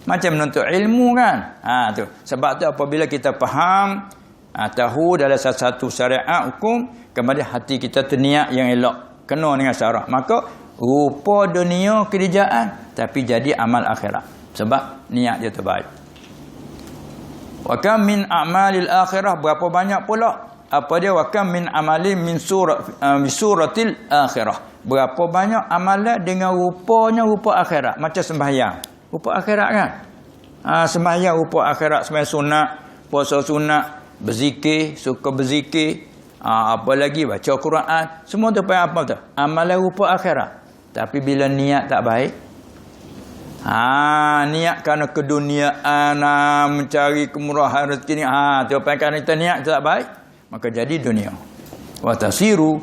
Macam menuntut ilmu kan. Tu. Sebab tu apabila kita faham, tahu dalam satu syariat hukum, kemudian hati kita terniat yang elok, kena dengan syarak, maka rupa dunia kerjaan tapi jadi amal akhirat. Sebab niat dia terbaik. Wa kam min a'malil akhirah, berapa banyak pula apa dia, wa kam min amalin min suratil akhirah, berapa banyak amalan dengan rupanya rupa akhirat. Macam sembahyang rupa akhirat kan. Sembahyang rupa akhirat, sembahyang sunat, puasa sunat, berzikir, suka berzikir, apa lagi, baca Quran, semua tu apa tu, amalan rupa akhirat. Tapi bila niat tak baik, niat kerana keduniaan, mencari kemurahan rezeki ni, tu kerana kita niat tak baik, maka jadi dunia. Wa tasiru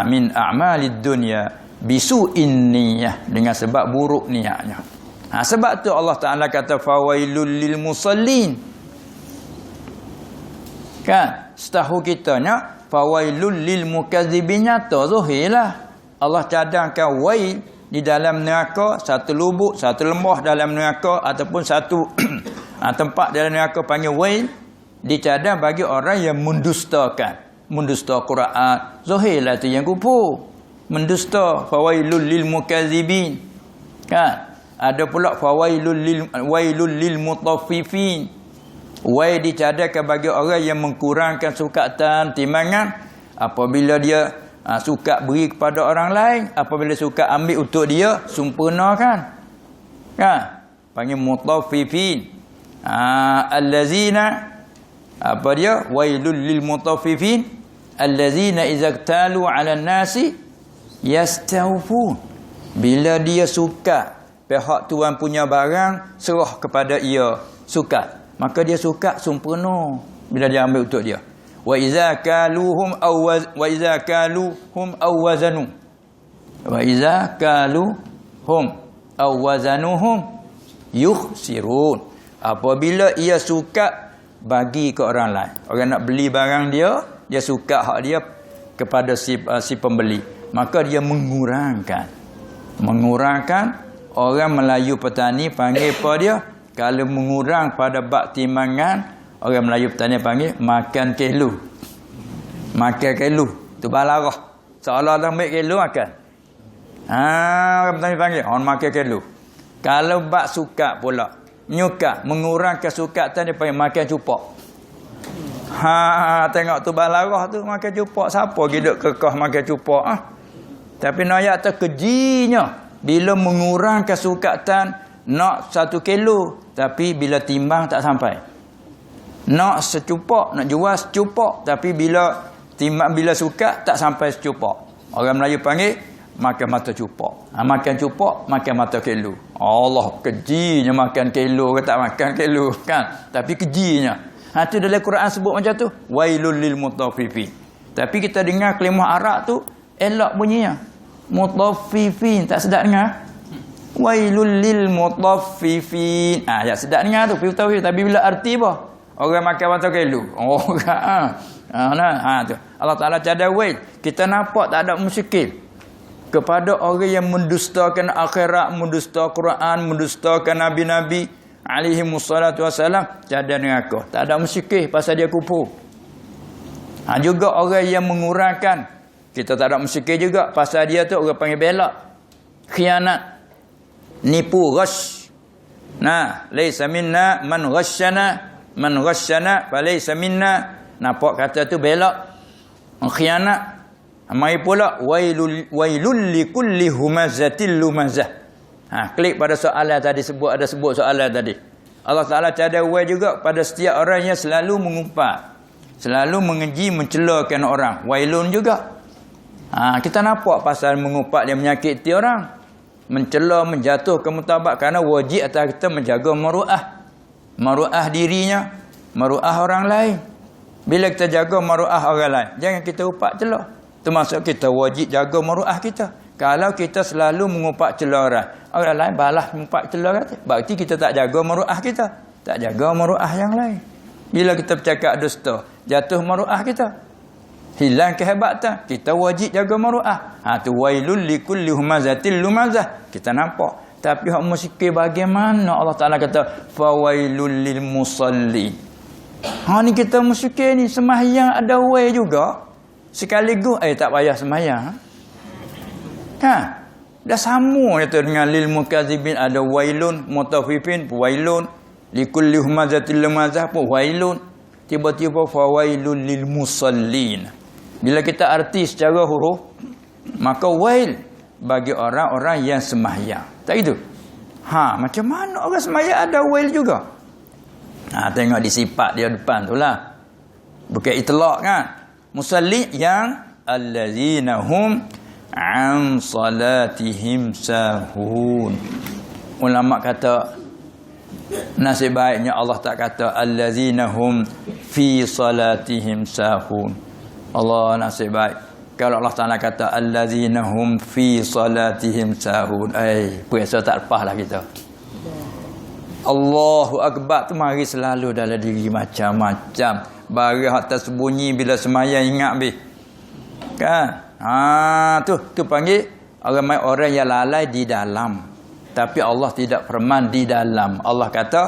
min a'malid dunya bisu'in niyah, dengan sebab buruk niatnya. Sebab tu Allah Taala kata fawailul lil musallin. Kan setahu kitanya fawailul lil mukazzibin, nyata zuhirlah Allah cadangkan wail di dalam neraka, satu lubuk, satu lembah dalam neraka, ataupun satu tempat dalam neraka panggil wail, dicadang bagi orang yang mendustakan, mendusta Quran. Zahirlah tu yang kufur, mendusta. Fawailul lil mukazzibin. Kan? Ada pula wailul lil mutaffifin. Wail dicadangkan bagi orang yang mengkurangkan sukatan timbangan apabila dia suka beri kepada orang lain, apabila suka ambil untuk dia, sempurnakan. Kan? Panggil mutaffifin. Allazina, apa dia? Wailul lil mutaffifin allazina idza iktalu 'alan nasi yastawfun. Bila dia suka, pihak tuan punya barang serah kepada ia, suka, maka dia suka sempurna bila dia ambil untuk dia. Wa iza kaluhum aw wazanu, wa iza kaluhum aw wazanuhum yukhsirun. Apabila ia suka bagi ke orang lain, orang nak beli barang dia, dia suka hak dia kepada si pembeli, maka dia mengurangkan. Orang Melayu petani panggil apa dia? Kalau mengurang pada bab timbangan, orang Melayu petani panggil makan kilo. Makan kilo. Tu balarah. Seolah-olah ambil kilo makan. Orang petani panggil orang makan kilo. Kalau bab suka pula, menyuka, mengurangkan sukatan, dia panggil makan cupak. Tengok tu balarah tu makan cupak. Siapa hidup kekah makan cupak? Tapi ayat tu kejinya. Bila mengurangkan sukatan, nak 1 kilo, tapi bila timbang tak sampai. Nak secupak, nak jual secupak, tapi bila timbang, bila suka tak sampai secupak. Orang Melayu panggil makan mata cupak. Makan cupak, makan mata kilo. Allah, kejinya makan kilo ke tak makan kilo kan. Tapi kejinya. Tu dalam Quran sebut macam tu. Wailul lil mutaffifin. Tapi kita dengar kalimah Arab tu elok bunyinya. Mutaffifin, tak sedap dengar. Wailul lil mutaffifin. Tak sedap dengar tu, tapi bila arti apa? Orang makan mata kilo. Tu. Allah Taala cadar wail. Kita nampak tak ada musykil kepada orang yang mendustakan akhirat, mendusta Quran, mendustakan nabi-nabi alaihi wassalatu wassalam, cadar neraka. Tak ada musykil pasal dia kufur. Juga orang yang mengurangkan, kita tak ada musykil juga pasal dia tu orang panggil belak, khianat, nipu, ghash. Laisa minna man ghashana falaysa minna. Nampak kata tu belak, khianat. Mai pula wailul likulli humazatil lumazah. Klik pada soalan tadi, ada sebut soalan tadi. Allah Taala cadar wail juga pada setiap orang yang selalu mengumpat, selalu mengeji, mencelakan orang. Wailun juga. Kita nampak pasal mengumpat dia menyakiti orang, mencela, menjatuhkan martabat, kerana wajib atas kita menjaga maruah dirinya, maruah orang lain. Bila kita jaga maruah orang lain, jangan kita umpat celah. Termasuk kita wajib jaga maruah kita. Kalau kita selalu mengumpat celah orang lain balas mengumpat celah kita, berarti kita tak jaga maruah kita, tak jaga maruah yang lain. Bila kita bercakap dusta, jatuh maruah kita. Hilang kehebatan, kita wajib jaga maruah. Tu wailul likulli humazatil lumazah. Kita nampak. Tapi hak musyrik bagaimana Allah Taala kata fawailul lil musallin. Ni kita musyrik ni sembahyang ada wail juga. Sekaligus tak payah sembahyang. Dah sama itu dengan lil mukadzibin ada wailun, mutaffifin wailun, likulli humazatil lumazah pun wailun. Tiba-tiba fawailul lil musallin. Bila kita arti secara huruf, maka wail bagi orang-orang yang sembahyang. Tak gitu? Macam mana orang sembahyang ada wail juga? Tengok di sifat dia depan tu lah. Bukan itlaq kan? Musalli yang allazina hum an salatihim sahun. Ulama kata nasib baiknya Allah tak kata allazina hum fi salatihim sahun. Allah nasib baik kalau Allah Taala kata allazina hum fi salatihim sahun. Puasa tak lepaslah kita. Allahu akbar tu mari selalu dalam diri macam-macam. Bagi hak tersembunyi bila sembahyang ingat be. Kan? Tu panggil orang yang lalai di dalam. Tapi Allah tidak firman di dalam. Allah kata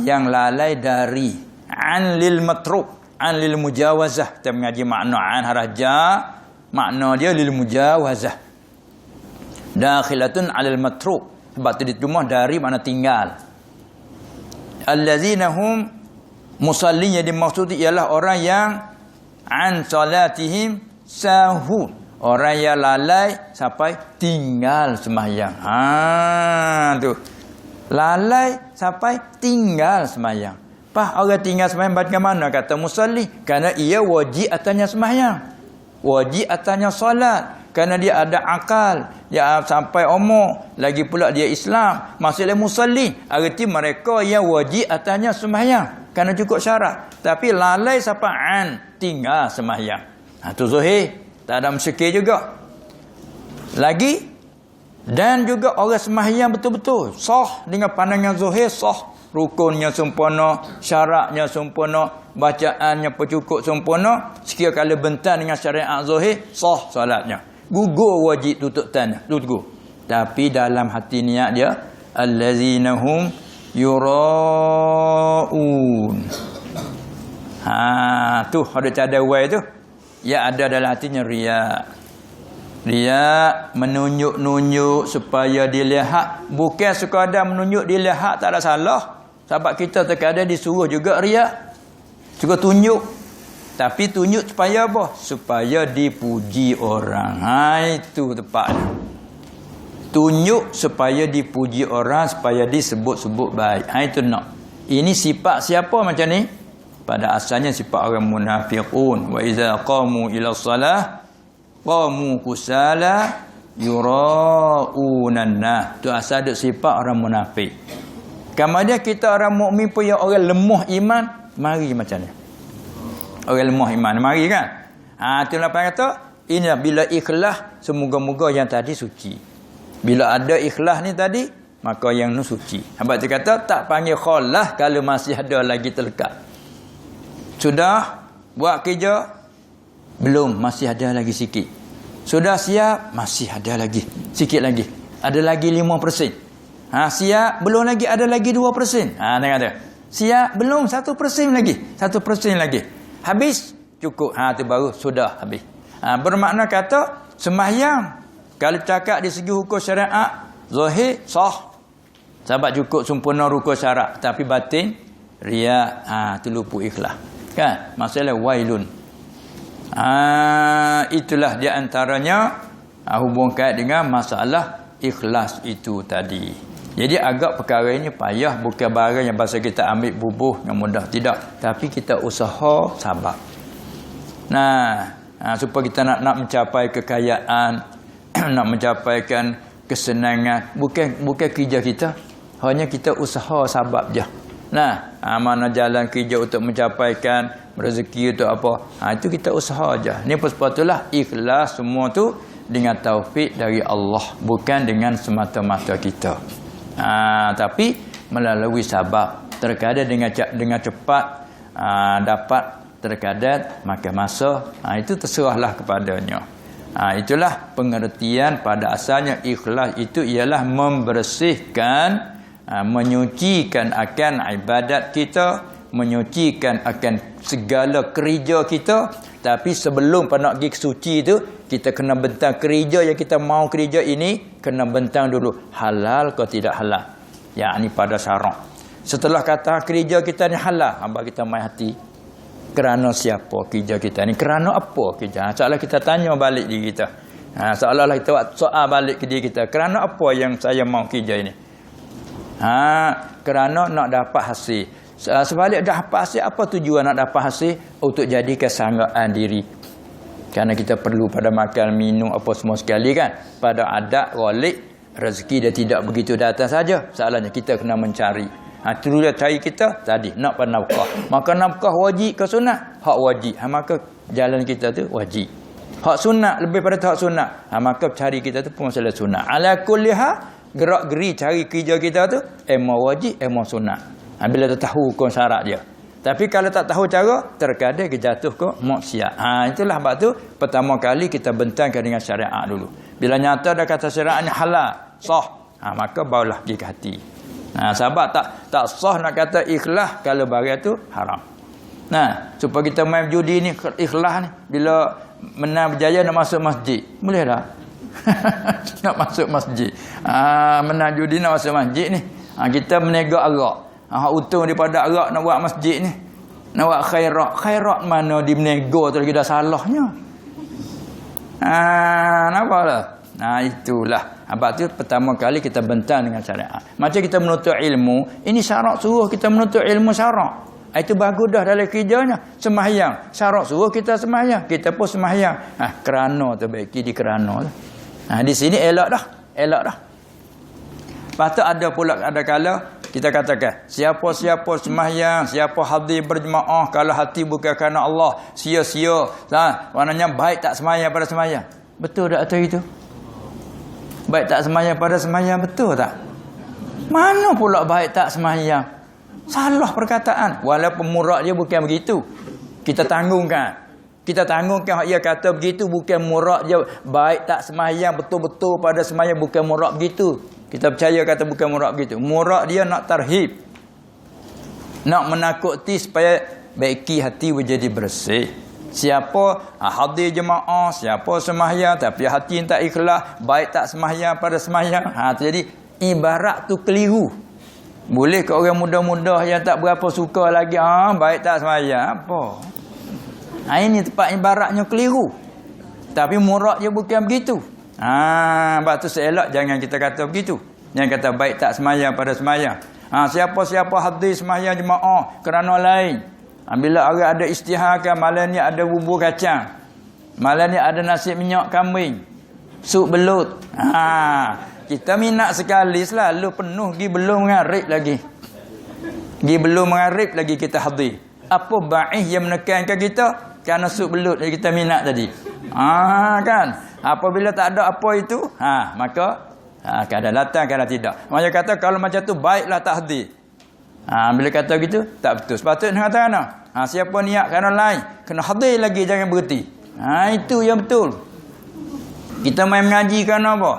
yang lalai dari an lil matruk, an lil mujawazah. Kita mengaji makna an haraja, makna dia lil mujawazah. Dakhilatun alal matruk. Sebab tu diterjemah dari makna tinggal. Allazina hum musallin, yang dimaksud ialah orang yang an salatihim sahun. Orang yang lalai sampai tinggal sembahyang. Tu. Lalai sampai tinggal sembahyang. Orang tinggal sembahyang bagaimana kata musalli? Kerana ia wajib atasnya sembahyang. Wajib atasnya solat. Kerana dia ada akal. Dia sampai umur. Lagi pula dia Islam. Maksudnya musalli. Arti mereka yang wajib atasnya sembahyang. Kerana cukup syarat. Tapi lalai sampai an tinggal sembahyang. Tu zuhir. Tak ada musyrik juga. Lagi. Dan juga orang sembahyang betul-betul. Sah dengan pandangan zuhir. Sah. Rukunnya sempurna. Syaratnya sempurna. Bacaannya cukup sempurna. Sekiranya bentar dengan syariat zuhir. Sah salatnya. Gugur wajib tutup tanda. Gugur. Tapi dalam hati niat dia. Allazina hum yura'un. Tu ada cadawai tu. Ya ada dalam hatinya riya. Riya menunjuk-nunjuk supaya dilihat. Bukan sekadar menunjuk dilihat, tak ada salah. Sebab kita terkadang disuruh juga riya. Juga tunjuk. Tapi tunjuk supaya apa? Supaya dipuji orang. Itu tepatnya. Tunjuk supaya dipuji orang, supaya disebut-sebut baik. Itu nak. Ini sifat siapa macam ni? Pada asalnya sifat orang munafiqun. Wa iza qamu ila salah qamu kusala yura'unan nas. Tu asal ada sifat orang munafik. Kemudian kita orang mukmin pun yang orang lemah iman, mari macam ni. Orang lemah iman, mari kan? Itulah apa kata? Ini bila ikhlas, semoga-moga yang tadi suci. Bila ada ikhlas ni tadi, maka yang nu suci. Sebab dia kata tak panggil khalas kalau masih ada lagi terlekat. Sudah buat kerja, belum, masih ada lagi sikit. Sudah siap, masih ada lagi sikit lagi. Ada lagi 5%. Siap, belum lagi, ada lagi 2%. Tengok ada. Siap, belum 1% lagi. 1% lagi. Habis, cukup. Itu baru sudah habis. Bermakna kata sembahyang kalau cakap di segi hukum syariat zahir sah. Sebab cukup sempurna rukun syarat, tapi batin riya, terlupa ikhlas. Kan? Masalah wailun. Itulah di antaranya hubungkan dengan masalah ikhlas itu tadi. Jadi agak perkara ini payah, bukan barang yang bahasa kita ambil bubuh yang mudah, tidak. Tapi kita usaha sabar. Supaya kita nak mencapai kekayaan, nak mencapaikan kesenangan, bukan kerja kita. Hanya kita usaha sabar je. Mana jalan kerja untuk mencapaikan rezeki untuk apa? Itu kita usaha aja. Ni sepatutnya ikhlas semua tu dengan taufik dari Allah, bukan dengan semata-mata kita. Tapi melalui sabar. Terkadang dengan cepat dapat terkadang makan masa, itu terserahlah kepadanya. Itulah pengertian pada asalnya ikhlas itu ialah membersihkan, menyucikan akan ibadat kita, menyucikan akan segala kerja kita. Tapi sebelum nak pergi suci itu, kita kena bentang kerja yang kita mau kerja ini, kena bentang dulu halal ke tidak halal, yakni pada syarak. Setelah kata kerja kita ni halal, hamba kita main hati, kerana siapa kerja kita ni, kerana apa kerja. Seolah kita tanya balik diri kita, seolah-olah kita buat soal balik ke diri kita, kerana apa yang saya mau kerja ini. Kerana nak dapat hasil. Sebalik dapat hasil, apa tujuan nak dapat hasil? Untuk jadi kesanggaan diri. Kerana kita perlu pada makan, minum, apa semua sekali kan. Pada adat, walik, rezeki dia tidak begitu datang saja. Soalnya kita kena mencari. Itu dia cari kita tadi, nak pada nafkah. Maka nafkah wajib ke sunat? Hak wajib. Maka jalan kita tu wajib. Hak sunat, lebih pada hak sunat. Maka cari kita tu pun masalah sunat. Ala kulliha, gerak-geri cari kerja kita tu, emang wajib, emang sunat. Bila dia tahu hukum syarat dia. Tapi kalau tak tahu cara, terkadang dia jatuh ke maksiat. Itulah sebab tu pertama kali kita bentangkan dengan syariat dulu. Bila nyata dah kata syariat ni halal, sah, maka barulah pergi ke hati. Sebab tak sah nak kata ikhlas kalau barang tu haram. Supaya kita main judi ni ikhlas ni, bila menang berjaya nak masuk masjid, boleh tak? Nak masuk masjid. Menang judi nak masuk masjid ni. Kita menegak arak. Untung daripada arak nak buat masjid ni, nak buat khairat mana di menego tu lagi dah salahnya. Nampaklah. Itulah sebab tu pertama kali kita bentang dengan syariat. Macam kita menuntut ilmu, ini syarat suruh kita menuntut ilmu syarat. Itu bagus dah dalam kerjanya. Sembahyang, syarat suruh kita sembahyang, kita pun sembahyang. Kerana tu baiki di kerana tu. Di sini elok dah. Lepas tu ada pula ada kala kita katakan, siapa-siapa sembahyang, siapa hadir berjemaah, kalau hati bukan kerana Allah, sia-sia. Maknanya baik tak sembahyang pada sembahyang. Betul tak atau itu? Baik tak sembahyang pada sembahyang, betul tak? Mana pula baik tak sembahyang? Salah perkataan. Walaupun murad dia bukan begitu. Kita tanggungkan ia kata begitu, bukan murad dia baik tak sembahyang betul-betul pada sembahyang, bukan murad begitu. Kita percaya kata bukan murad begitu. Murad dia nak tarhib, nak menakuti supaya baiki hati menjadi bersih. Siapa hadir jemaah, siapa sembahyang tapi hati tak ikhlas, baik tak sembahyang pada sembahyang, jadi ibarat tu keliru. Boleh ke orang muda-muda yang tak berapa suka lagi, baik tak sembahyang apa? Ini tempat ibaratnya keliru. Tapi murad dia bukan begitu. Sebab tu seelok jangan kita kata begitu. Yang kata baik tak sembahyang pada sembahyang. Siapa-siapa hadir sembahyang jemaah kerana lain. Bila orang ada istihar kan, malam ni ada bubur kacang, malam ni ada nasi minyak kambing, sup belut. Kita minat sekali, selalu penuh, belum mengarif lagi kita hadir. Apa ba'ih yang menekankan kita? Kerana sup belut yang kita minat tadi. Kan? Apabila tak ada apa itu, maka kadang datang, kadang tidak. Macam kata kalau macam tu baiklah tak hadir. Bila kata gitu tak betul. Sepatutnya kata mana? Siapa niat kerana lain, kena hadir lagi, jangan berhenti. Itu yang betul. Kita main mengaji kerana apa?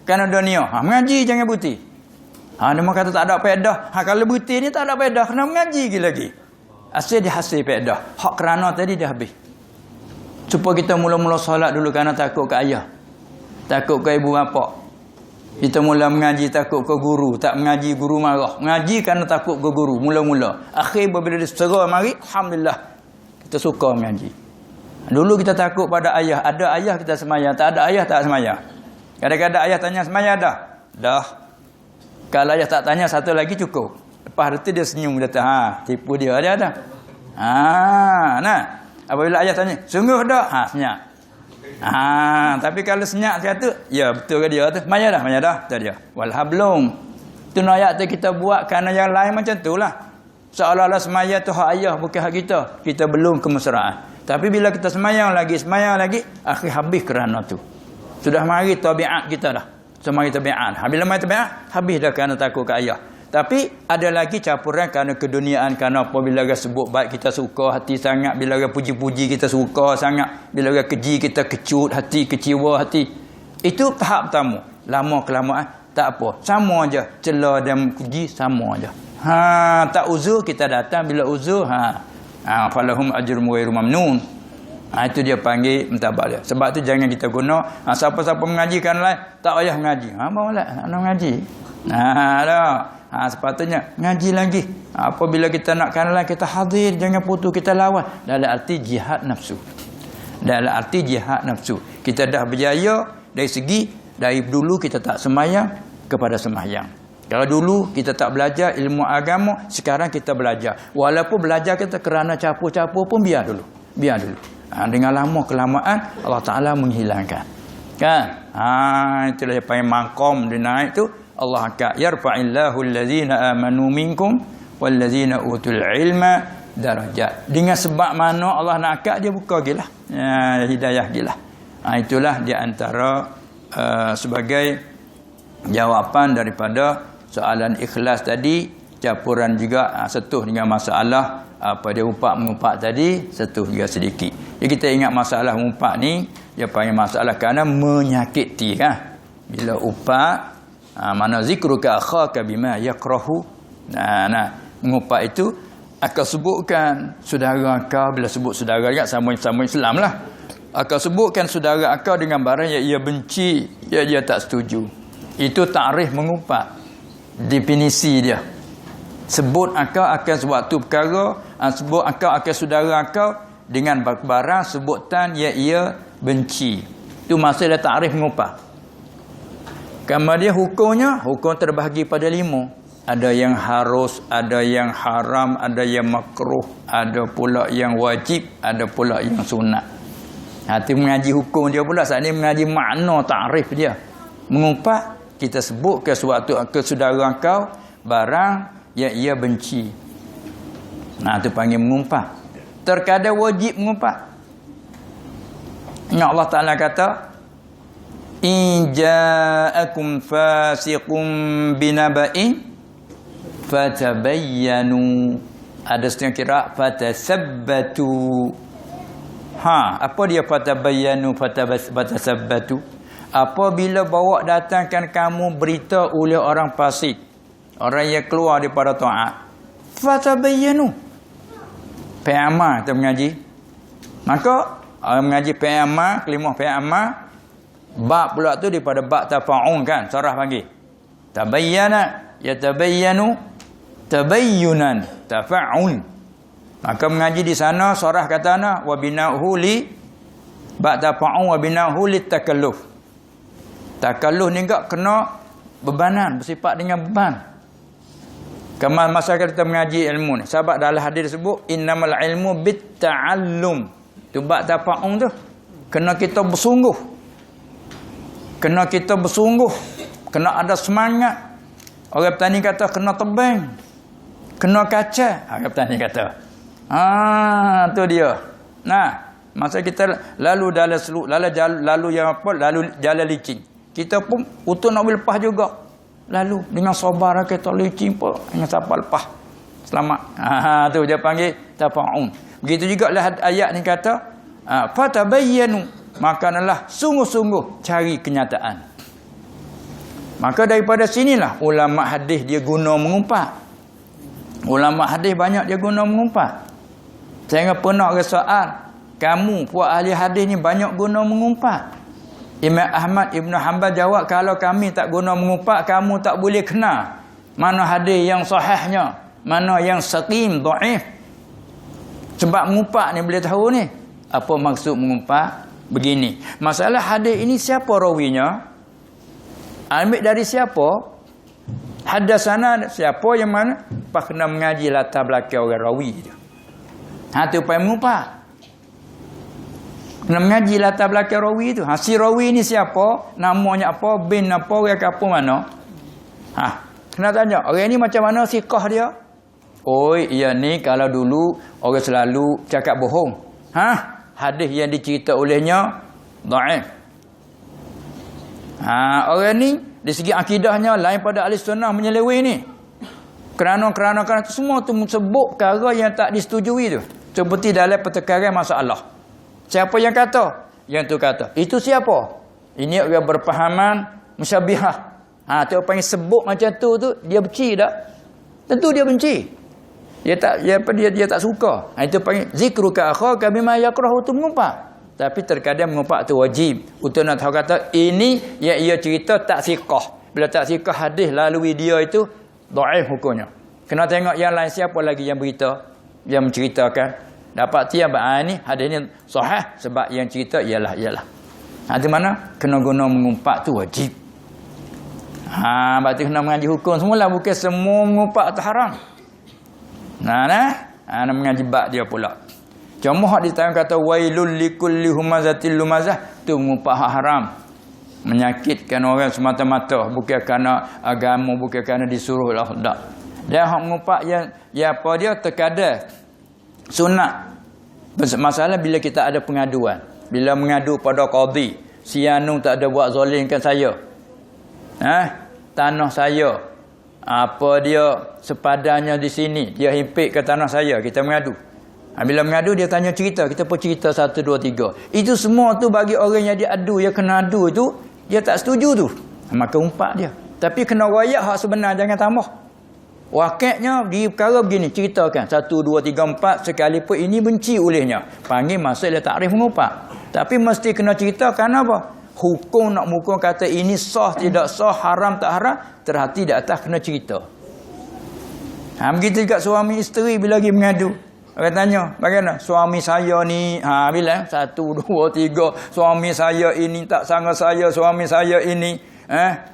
Kerana dunia. Mengaji jangan berhenti. Dia kata tak ada faedah. Kalau berhenti ni tak ada faedah, kena mengaji lagi. Asyik dia hasil faedah. Hak kerana tadi dah habis. Supaya kita mula-mula solat dulu kerana takut ke ayah, takut ke ibu bapa. Kita mula mengaji takut ke guru, tak mengaji guru marah. Mengaji kerana takut ke guru mula-mula. Akhir bila dia segera mari, alhamdulillah kita suka mengaji. Dulu kita takut pada ayah, ada ayah kita sembahyang, tak ada ayah tak sembahyang. Kadang-kadang ayah tanya sembahyang dah. Kalau ayah tak tanya satu lagi cukup. Lepas itu dia senyum, dia kata tipu dia ada. Apabila ayah tanya, sungguh dah? Senyap. Tapi kalau senyap kata, ya betul ke dia tu? Maya dah. Kata dia. Walha belum. Itu ayat tu kita buat kerana yang lain macam tu lah. Seolah-olah semaya tu hak ayah, bukan hak kita. Kita belum kemesraan. Tapi bila kita semayang lagi, akhir habis kerana tu. Sudah mari tabiat kita dah. Semari tabiat. Bila mari tabiat, habis dah kerana takut ke ayah. Tapi ada lagi campuran kerana keduniaan, kerana apabila orang sebut baik kita suka hati sangat, bila orang puji-puji kita suka sangat, bila orang keji kita kecut hati, kecewa hati. Itu tahap pertama. Lama kelamaan tak apa, sama aja. Celah dan puji sama aja. Tak uzur kita datang, bila uzur falahum ajrum ghairu mamnun. Itu dia panggil mentabak dia. Sebab tu jangan kita guna siapa-siapa mengajikan lain tak payah mengaji. Bawalah nak mengaji. Sepatutnya ngaji lagi. Apabila kita nak kanan kita hadir, jangan putus, kita lawan. Dalam arti jihad nafsu. Dalam arti jihad nafsu. Kita dah berjaya dari segi dari dulu kita tak sembahyang kepada sembahyang. Kalau dulu kita tak belajar ilmu agama, sekarang kita belajar. Walaupun belajar kita kerana capur-capur pun biar dulu. Biar dulu. Dengan lama kelamaan Allah Ta'ala menghilangkan. Kan? Itulah yang panggil maqam dia naik tu. Allah akan yarfa'illahu allazina amanu minkum wallazina utul ilma darajat. Dengan sebab mana Allah nak angkat dia buka gilah. Hidayah gilah. Itulah di antara sebagai jawapan daripada soalan ikhlas tadi. Campuran juga setuh dengan masalah pada umpak-mengumpak tadi, setuh juga sedikit. Jadi kita ingat masalah umpak ni dia panggil masalah kerana menyakiti kan. Bila umpak mana zikruka akhaka bima yakrahu. Mengumpak itu akan sebutkan saudara kau, bila sebut saudara juga sama-sama Islam lah. Akan sebutkan saudara kau dengan barang yang ia benci, yang dia tak setuju. Itu takrif mengumpak. Definisi dia. Sebut akal akan suatu perkara, sebut akal akan saudara akal dengan barang sebutan yang ia benci. Itu maksud dia takrif mengupah. Kemudian hukumnya, hukum terbahagi pada 5. Ada yang harus, ada yang haram, ada yang makruh, ada pula yang wajib, ada pula yang sunat. Itu mengaji hukum dia pula. Saat ini mengaji makna takrif dia. Mengupah, kita sebut ke suatu ke saudara kau barang yang ia benci. Itu panggil mengumpah. Terkadang wajib mengumpah. Allah Ta'ala kata, in ja'akum fasiqum binaba'in fatabayyanu. Ada setengah kira fatasabbatu. Apa dia fatabayyanu fatasabbatu? Apabila bawa datangkan kamu berita oleh orang fasik, orang yang keluar daripada taat, fatabayyanu. Peyama kita mengaji. Maka orang mengaji peyama, kelimah peyama, bab pula tu daripada bab tafa'un kan, sarah panggil. Tabayyana, yatabayyanu, tabayyunan, tafa'un. Maka mengaji di sana sarah katana wa bina'uhu li bab tafa'un wa bina'uhu li takalluf. Takalluf ni enggak kena bebanan, bersifat dengan beban. Kamal masyarakat kita mengaji ilmu ni. Sebab dalam hadis disebut innamal ilmu bitta'allum. Tu bab tafa'un tu. Kena kita bersungguh. Kena kita bersungguh. Kena ada semangat. Orang petani kata kena tebang. Kena kaca. Orang petani kata. Tu dia. Masa kita lalu dalam lalu yang apa? Lalu jalan licin. Kita pun untuk nak lepas juga. Lalu dengan sabar kita licin pun dengan sabar lepas. Selamat. Tu dia panggil tafa'un. Begitu juga lah ayat ni kata fatabayyanu, makalah sungguh-sungguh cari kenyataan. Maka daripada sinilah ulama hadis dia guna mengumpat. Ulama hadis banyak dia guna mengumpat. Saya pernah ada soal, kamu puak ahli hadis ni banyak guna mengumpat. Imam Ahmad Ibn Hanbal jawab, kalau kami tak guna mengumpat, kamu tak boleh kenal mana hadis yang sahihnya, mana yang saqim, dhaif. Sebab mengumpat ni boleh tahu ni. Apa maksud mengumpat? Begini. Masalah hadis ini siapa rawinya? Ambil dari siapa? Hadasana siapa yang mana? Pas kena mengaji latar belakang orang rawi dia. Tu payah mengumpat. Kena mengaji latar belakang rawi tu. Si rawi ni siapa? Namanya apa? Bin apa? Orang apa mana? Kena tanya. Orang ni macam mana siqah dia? Ia ni kalau dulu orang selalu cakap bohong. Hadis yang dicerita olehnya dhaif. Orang ni dari segi akidahnya lain pada ahli sunnah menyeleweng ni. Kerana tu semua tu sebut perkara yang tak disetujui tu. Seperti dalam pertengkaran masalah. Siapa yang kata? Yang tu kata. Itu siapa? Ini orang berpahaman musyabbihah. Tu panggil sebut macam tu dia benci tak? Tentu dia benci. Dia tak suka. Itu panggil zikruka akhaka bima yakrahu tu mengumpat. Tapi terkadang mengumpat tu wajib. Untuk nak tahu kata ini yang ia cerita tak siqah. Bila tak siqah hadis lalui dia itu dhaif hukumnya. Kena tengok yang lain siapa lagi yang berita, yang menceritakan. Dapat tiap ni hadis ni sahih sebab yang cerita ialah. Di mana kena guna mengumpat tu wajib. Berarti kena mengaji hukum semula, bukan semua mengumpat tu haram. Nak mengaji bab dia pula. Cuma hak ditayang kata wailul likulli humazatil lumazah tu mengumpat hak haram. Menyakitkan orang semata-mata, bukan kerana agama, bukan kerana disuruh lah. Tak. Dan hak mengumpat yang apa dia terkadang sunat. Masalah bila kita ada pengaduan. Bila mengadu pada qadi, si anu tak ada buat zalimkan saya. Tanah saya. Apa dia sepadannya di sini, dia himpit ke tanah saya, kita mengadu. Bila mengadu dia tanya cerita, kita pun cerita 1 2 3. Itu semua tu bagi orang yang diadu, yang kena adu itu, dia tak setuju tu. Maka umpat dia. Tapi kena royak hak sebenar, jangan tambah. Wakilnya di perkara begini, ceritakan 1 2 3 4 sekalipun ini benci olehnya. Panggil masuk dia takrif mengumpat. Tapi mesti kena ceritakan apa? Hukum nak mukum kata ini sah tidak sah, haram tak haram, terhati di atas kena cerita. Begitu juga suami isteri bila lagi mengadu. Orang tanya, bagaimana? Suami saya ni, bila 1 2 3, suami saya ini tak sangat saya, suami saya ini,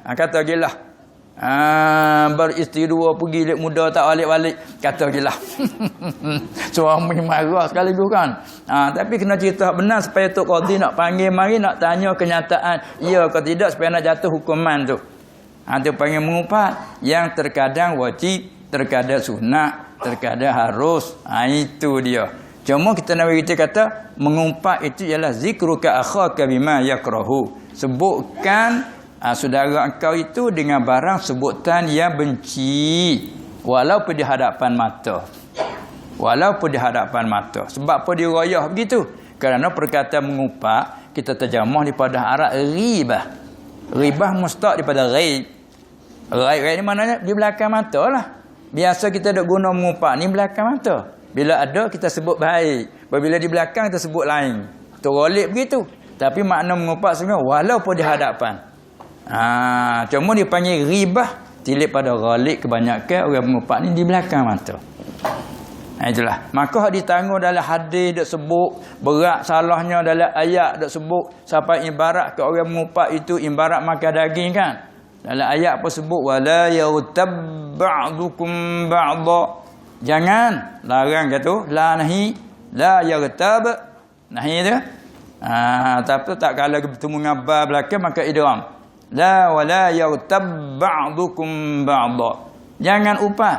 kata gilah. Beristeri 2 pergi lek muda tak balik-balik, kata gilah. Suami marah sekaligus kan. Tapi kena cerita benar supaya Tok Qadi nak panggil mari nak tanya kenyataan ya ke tidak supaya nak jatuh hukuman tu. Itu panggil mengumpat yang terkadang wajib, terkadang sunat, terkadang harus. Itu dia. Cuma kita nak kita kata mengumpat itu ialah zikruka akhaka bima yakrahu. Sebutkan saudara engkau itu dengan barang sebutan yang benci, walaupun di hadapan mata. Walaupun di hadapan mata. Sebab apa dia royah begitu? Kerana perkataan mengumpat kita terjemah daripada Arab ribah. Ribah mustaq daripada ghaib. Ghaib ni maknanya di belakang mata lah. Biasa kita duk guna mengumpat ni belakang mata. Bila ada kita sebut baik, bila di belakang kita sebut lain. Terolek begitu. Tapi makna mengumpat sebenarnya walaupun di hadapan. Cuma dipanggil ribah tilik pada ghalib kebanyakan orang mengumpat ni di belakang mata. Itulah. Maka ditanggung dalam hadis dak sebut berat salahnya dalam ayat dak sebut sampai ibarat ke orang mengumpat itu ibarat makan daging kan. Dalam ayat apa sebut wala yautab ba'dukum ba'dha. Jangan larang kata la nahi la yautab nahi dia. Tapi tak kalau bertemu dengan ba belakang maka idgham. La wala yautab ba'dukum ba'dha. Jangan upah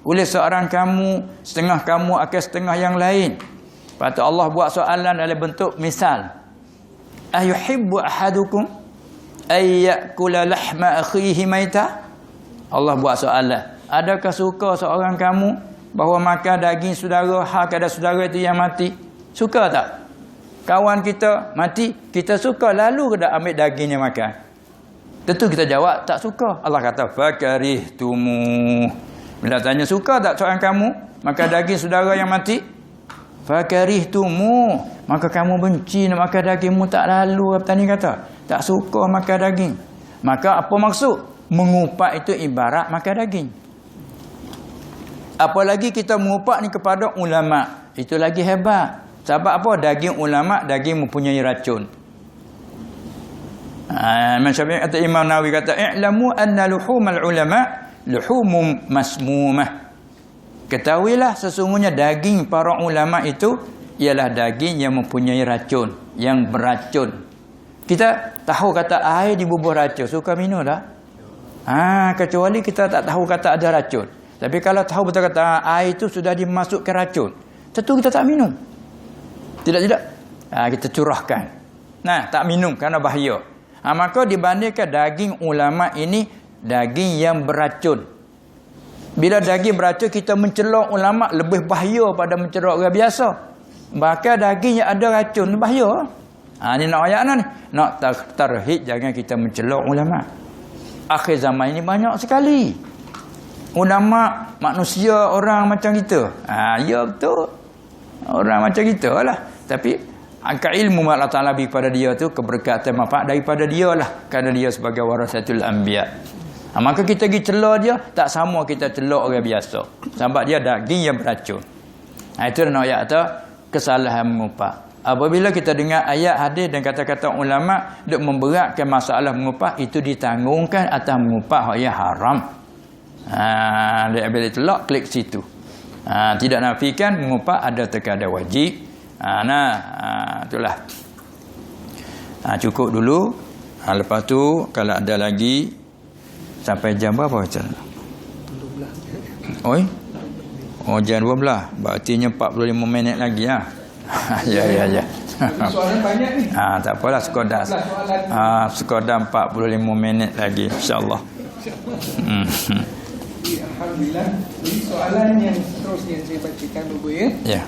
oleh seorang kamu, setengah kamu akan setengah yang lain. Lepas tu Allah buat soalan dalam bentuk misal. Ayuhibbu ahadukum ay ya'kula lahma akhihi maita? Allah buat soalan. Adakah suka seorang kamu bahawa makan daging saudara hak ada saudara itu yang mati? Suka tak? Kawan kita mati, kita suka lalu ke tak ambil dagingnya makan? Tentu kita jawab tak suka. Allah kata fakarihtumu. Bila tanya suka tak seorang kamu makan daging saudara yang mati? Fakarihtumu. Maka kamu benci nak makan dagingmu tak lalu. Petani kata tak suka makan daging. Maka apa maksud? Mengupak itu ibarat makan daging. Apalagi kita mengupak ni kepada ulama. Itu lagi hebat. Sebab apa? Daging ulama, daging mempunyai racun. Imam Nawawi kata i'lamu anna luhumal ulama luhumum masmumah. Ketahuilah sesungguhnya daging para ulama itu ialah daging yang mempunyai racun, yang beracun. Kita tahu kata air di bubur racun, suka minum dah? Kecuali kita tak tahu kata ada racun. Tapi kalau tahu betul kata air itu sudah dimasukkan racun, tentu kita tak minum. Tidak. Kita curahkan. Tak minum kerana bahaya. Maka dibandingkan daging ulama ini daging yang beracun. Bila daging beracun kita mencelok ulama lebih bahaya pada mencelok orang biasa. Bahkan daging yang ada racun bahaya. Ni nak ayat ni. Nak tarhid jangan kita mencelok ulama. Akhir zaman ini banyak sekali ulama manusia orang macam kita. Ya betul. Orang macam kita lah. Tapi angka ilmu Allah Ta'ala bagi kepada dia tu keberkatan manfaat daripada dia lah. Kerana dia sebagai warasatul anbiya. Maka kita pergi celah dia, tak sama kita celah orang biasa. Sebab dia daging yang beracun. Itu nak ayat tu, kesalahan mengupah. Apabila kita dengar ayat hadis dan kata-kata ulama duk memberatkan masalah mengupah, itu ditanggungkan atas mengupah yang haram. Bila telak, klik situ. Tidak nafikan mengupah ada terkadang wajib. Itulah. Cukup dulu. Lepas tu kalau ada lagi sampai jam berapa macam? 12. Oi. Oh jam 12. Berarti 45 minit lagi lah. Ya. Soalan banyak ni. Tak apalah sekadar. Sekadar 45 minit lagi insya-Allah. Alhamdulillah. Jadi soalan yang seterusnya saya bacakan dulu ya. Ya.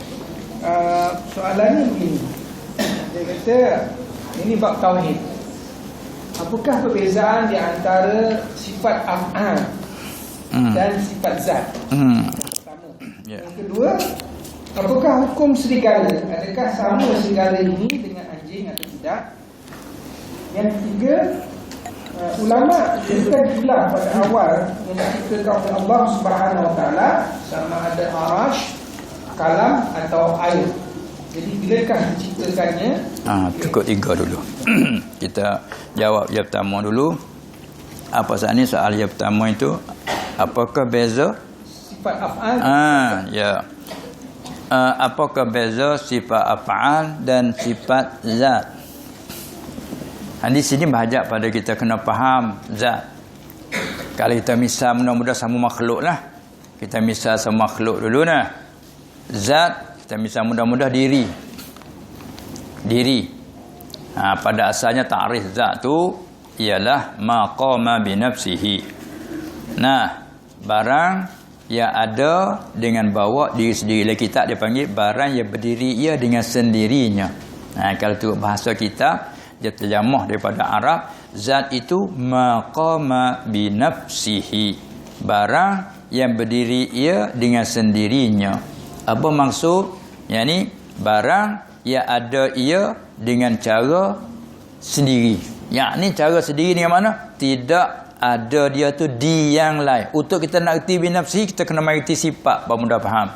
Soalannya begini. Dia kata ini bab tauhid. Apakah perbezaan di antara sifat af'al dan sifat zat? Pertama. Yang kedua, apakah hukum serigala? Adakah sama serigala ini dengan anjing atau tidak? Yang ketiga, ulama juga khilaf pada awal yang diciptakan oleh Allah Subhanahu Wa Taala sama ada arash, kalam atau air. Jadi bilakah diciptakannya? Cukup 3 dulu. Kita jawab yang pertama dulu. Apa saat ni soal yang pertama itu? Apakah beza Sifat af'al? Ya. Apakah beza sifat af'al dan sifat zat? Di sini bahajak pada kita kena faham zat. Kalau kita misal mudah-mudah sama makhluk lah. Kita misal sama makhluk dulu nah. Zat kita misal mudah-mudah diri. Pada asalnya ta'rif zat tu ialah maqama bi nafsihi. Barang yang ada dengan bawa diri sendiri. Kita dia panggil barang yang berdiri ia dengan sendirinya. Kalau tu bahasa kita dia terjemah daripada Arab, zat itu maqama bi nafsihi. Barang yang berdiri ia dengan sendirinya. Apa maksud? Yani barang yang ada ia dengan cara sendiri. Yakni cara sendiri dengan mana? Tidak ada dia tu di yang lain. Untuk kita nak erti binafsi, kita kena mengerti sifat baru mudah faham.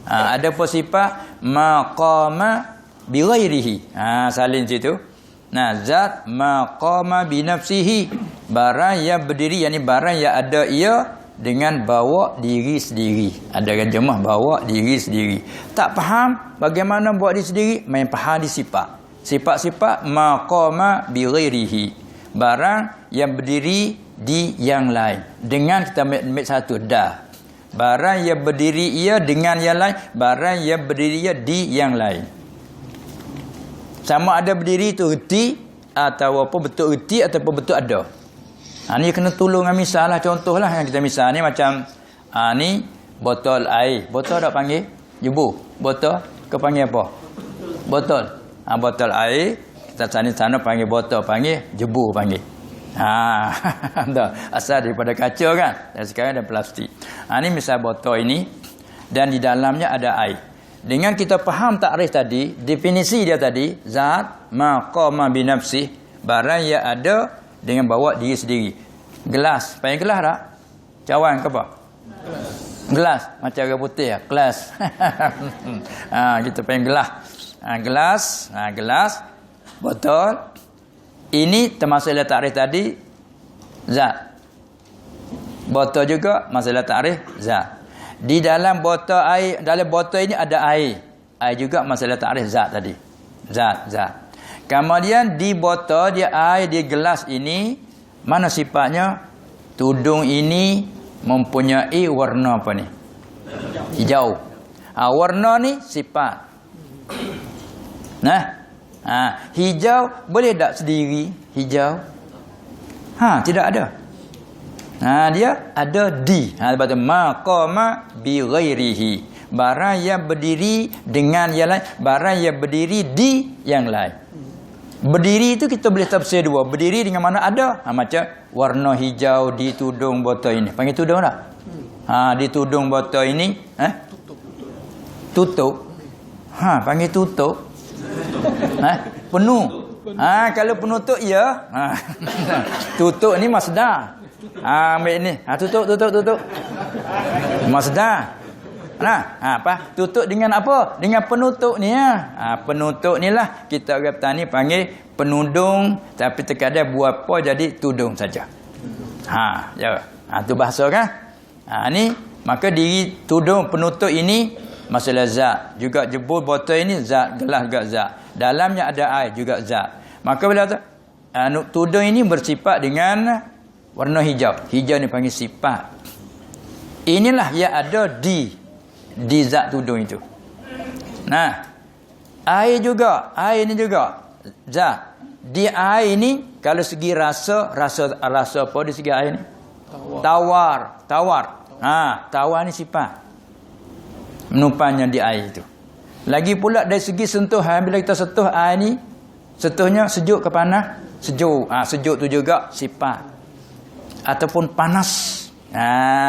Ada pun sifat maqama bi ghairihi. Salin situ. Zat maqama bi nafsihi. Barang yang berdiri, yakni barang yang ada ia dengan bawa diri sendiri. Ada terjemah bawa diri sendiri. Tak faham bagaimana bawa diri sendiri, main faham di sifat. Sifat-sifat maqama bi ghairihi. Barang yang berdiri di yang lain. Dengan kita ambil satu dah. Barang yang berdiri ia dengan yang lain, barang yang berdiri ia di yang lain. Sama ada berdiri itu reti atau apa betul reti ataupun betul ada. Ni kena tolong dengan misal lah. Contohlah yang kita misal ni macam ni botol air. Botol tak panggil jebu. Botol ke panggil apa? Botol. Botol air kita sana panggil botol, panggil jebu panggil. Asal daripada kaca kan. Dan sekarang ada plastik. Ni misal botol ini dan di dalamnya ada air. Dengan kita faham takrif tadi, definisi dia tadi, zat maqama bi nafsih, barang yang ada dengan bawa diri sendiri. Gelas, panggil gelas tak? Cawan ke apa? Gelas, macam orang putih ya, gelas. Kita panggil gelas. Gelas, botol. Ini termasuk dalam takrif tadi zat. Botol juga masalah takrif zat. Di dalam botol air, dalam botol ini ada air. Air juga masalah takrif zat tadi. Zat. Kemudian di botol dia air di gelas ini mana sifatnya? Tudung ini mempunyai warna apa ni? Hijau. Warna ni sifat. Hijau boleh tak sendiri hijau? Tidak ada. Dia ada di. Lepas tu maqama bi ghairihi. Barang yang berdiri dengan yang lain, barang yang berdiri di yang lain. Berdiri itu kita boleh tafsir dua. Berdiri dengan mana ada. Macam warna hijau di tudung botol ini. Panggil tudung tak? Di tudung botol ini, tutup. Panggil tutup. Penuh. Kalau penutup ya. Tutup ni masdar. Ambil ni. Tutup. Masdar. Apa? Tutup dengan apa? Dengan penutup ni penutup ni lah kita orang petani panggil penudung, tapi terkadang buat apa jadi tudung saja. Tu bahasa kan? Ni maka diri tudung penutup ini masalah zat. Juga jebul botol ini zat, gelas juga zat. Dalamnya ada air juga zat. Maka bila tudung ini bersifat dengan warna hijau. Hijau ni panggil sifat. Inilah yang ada di zat tudung itu. Air juga, air ni juga zat. Di air ni kalau segi rasa apa di segi air ni? Tawar. Tawar ni sifat. Menumpangnya di air itu. Lagi pula dari segi sentuhan, bila kita sentuh air ni, sentuhnya sejuk ke panas? Sejuk. Sejuk tu juga sifat. Ataupun panas.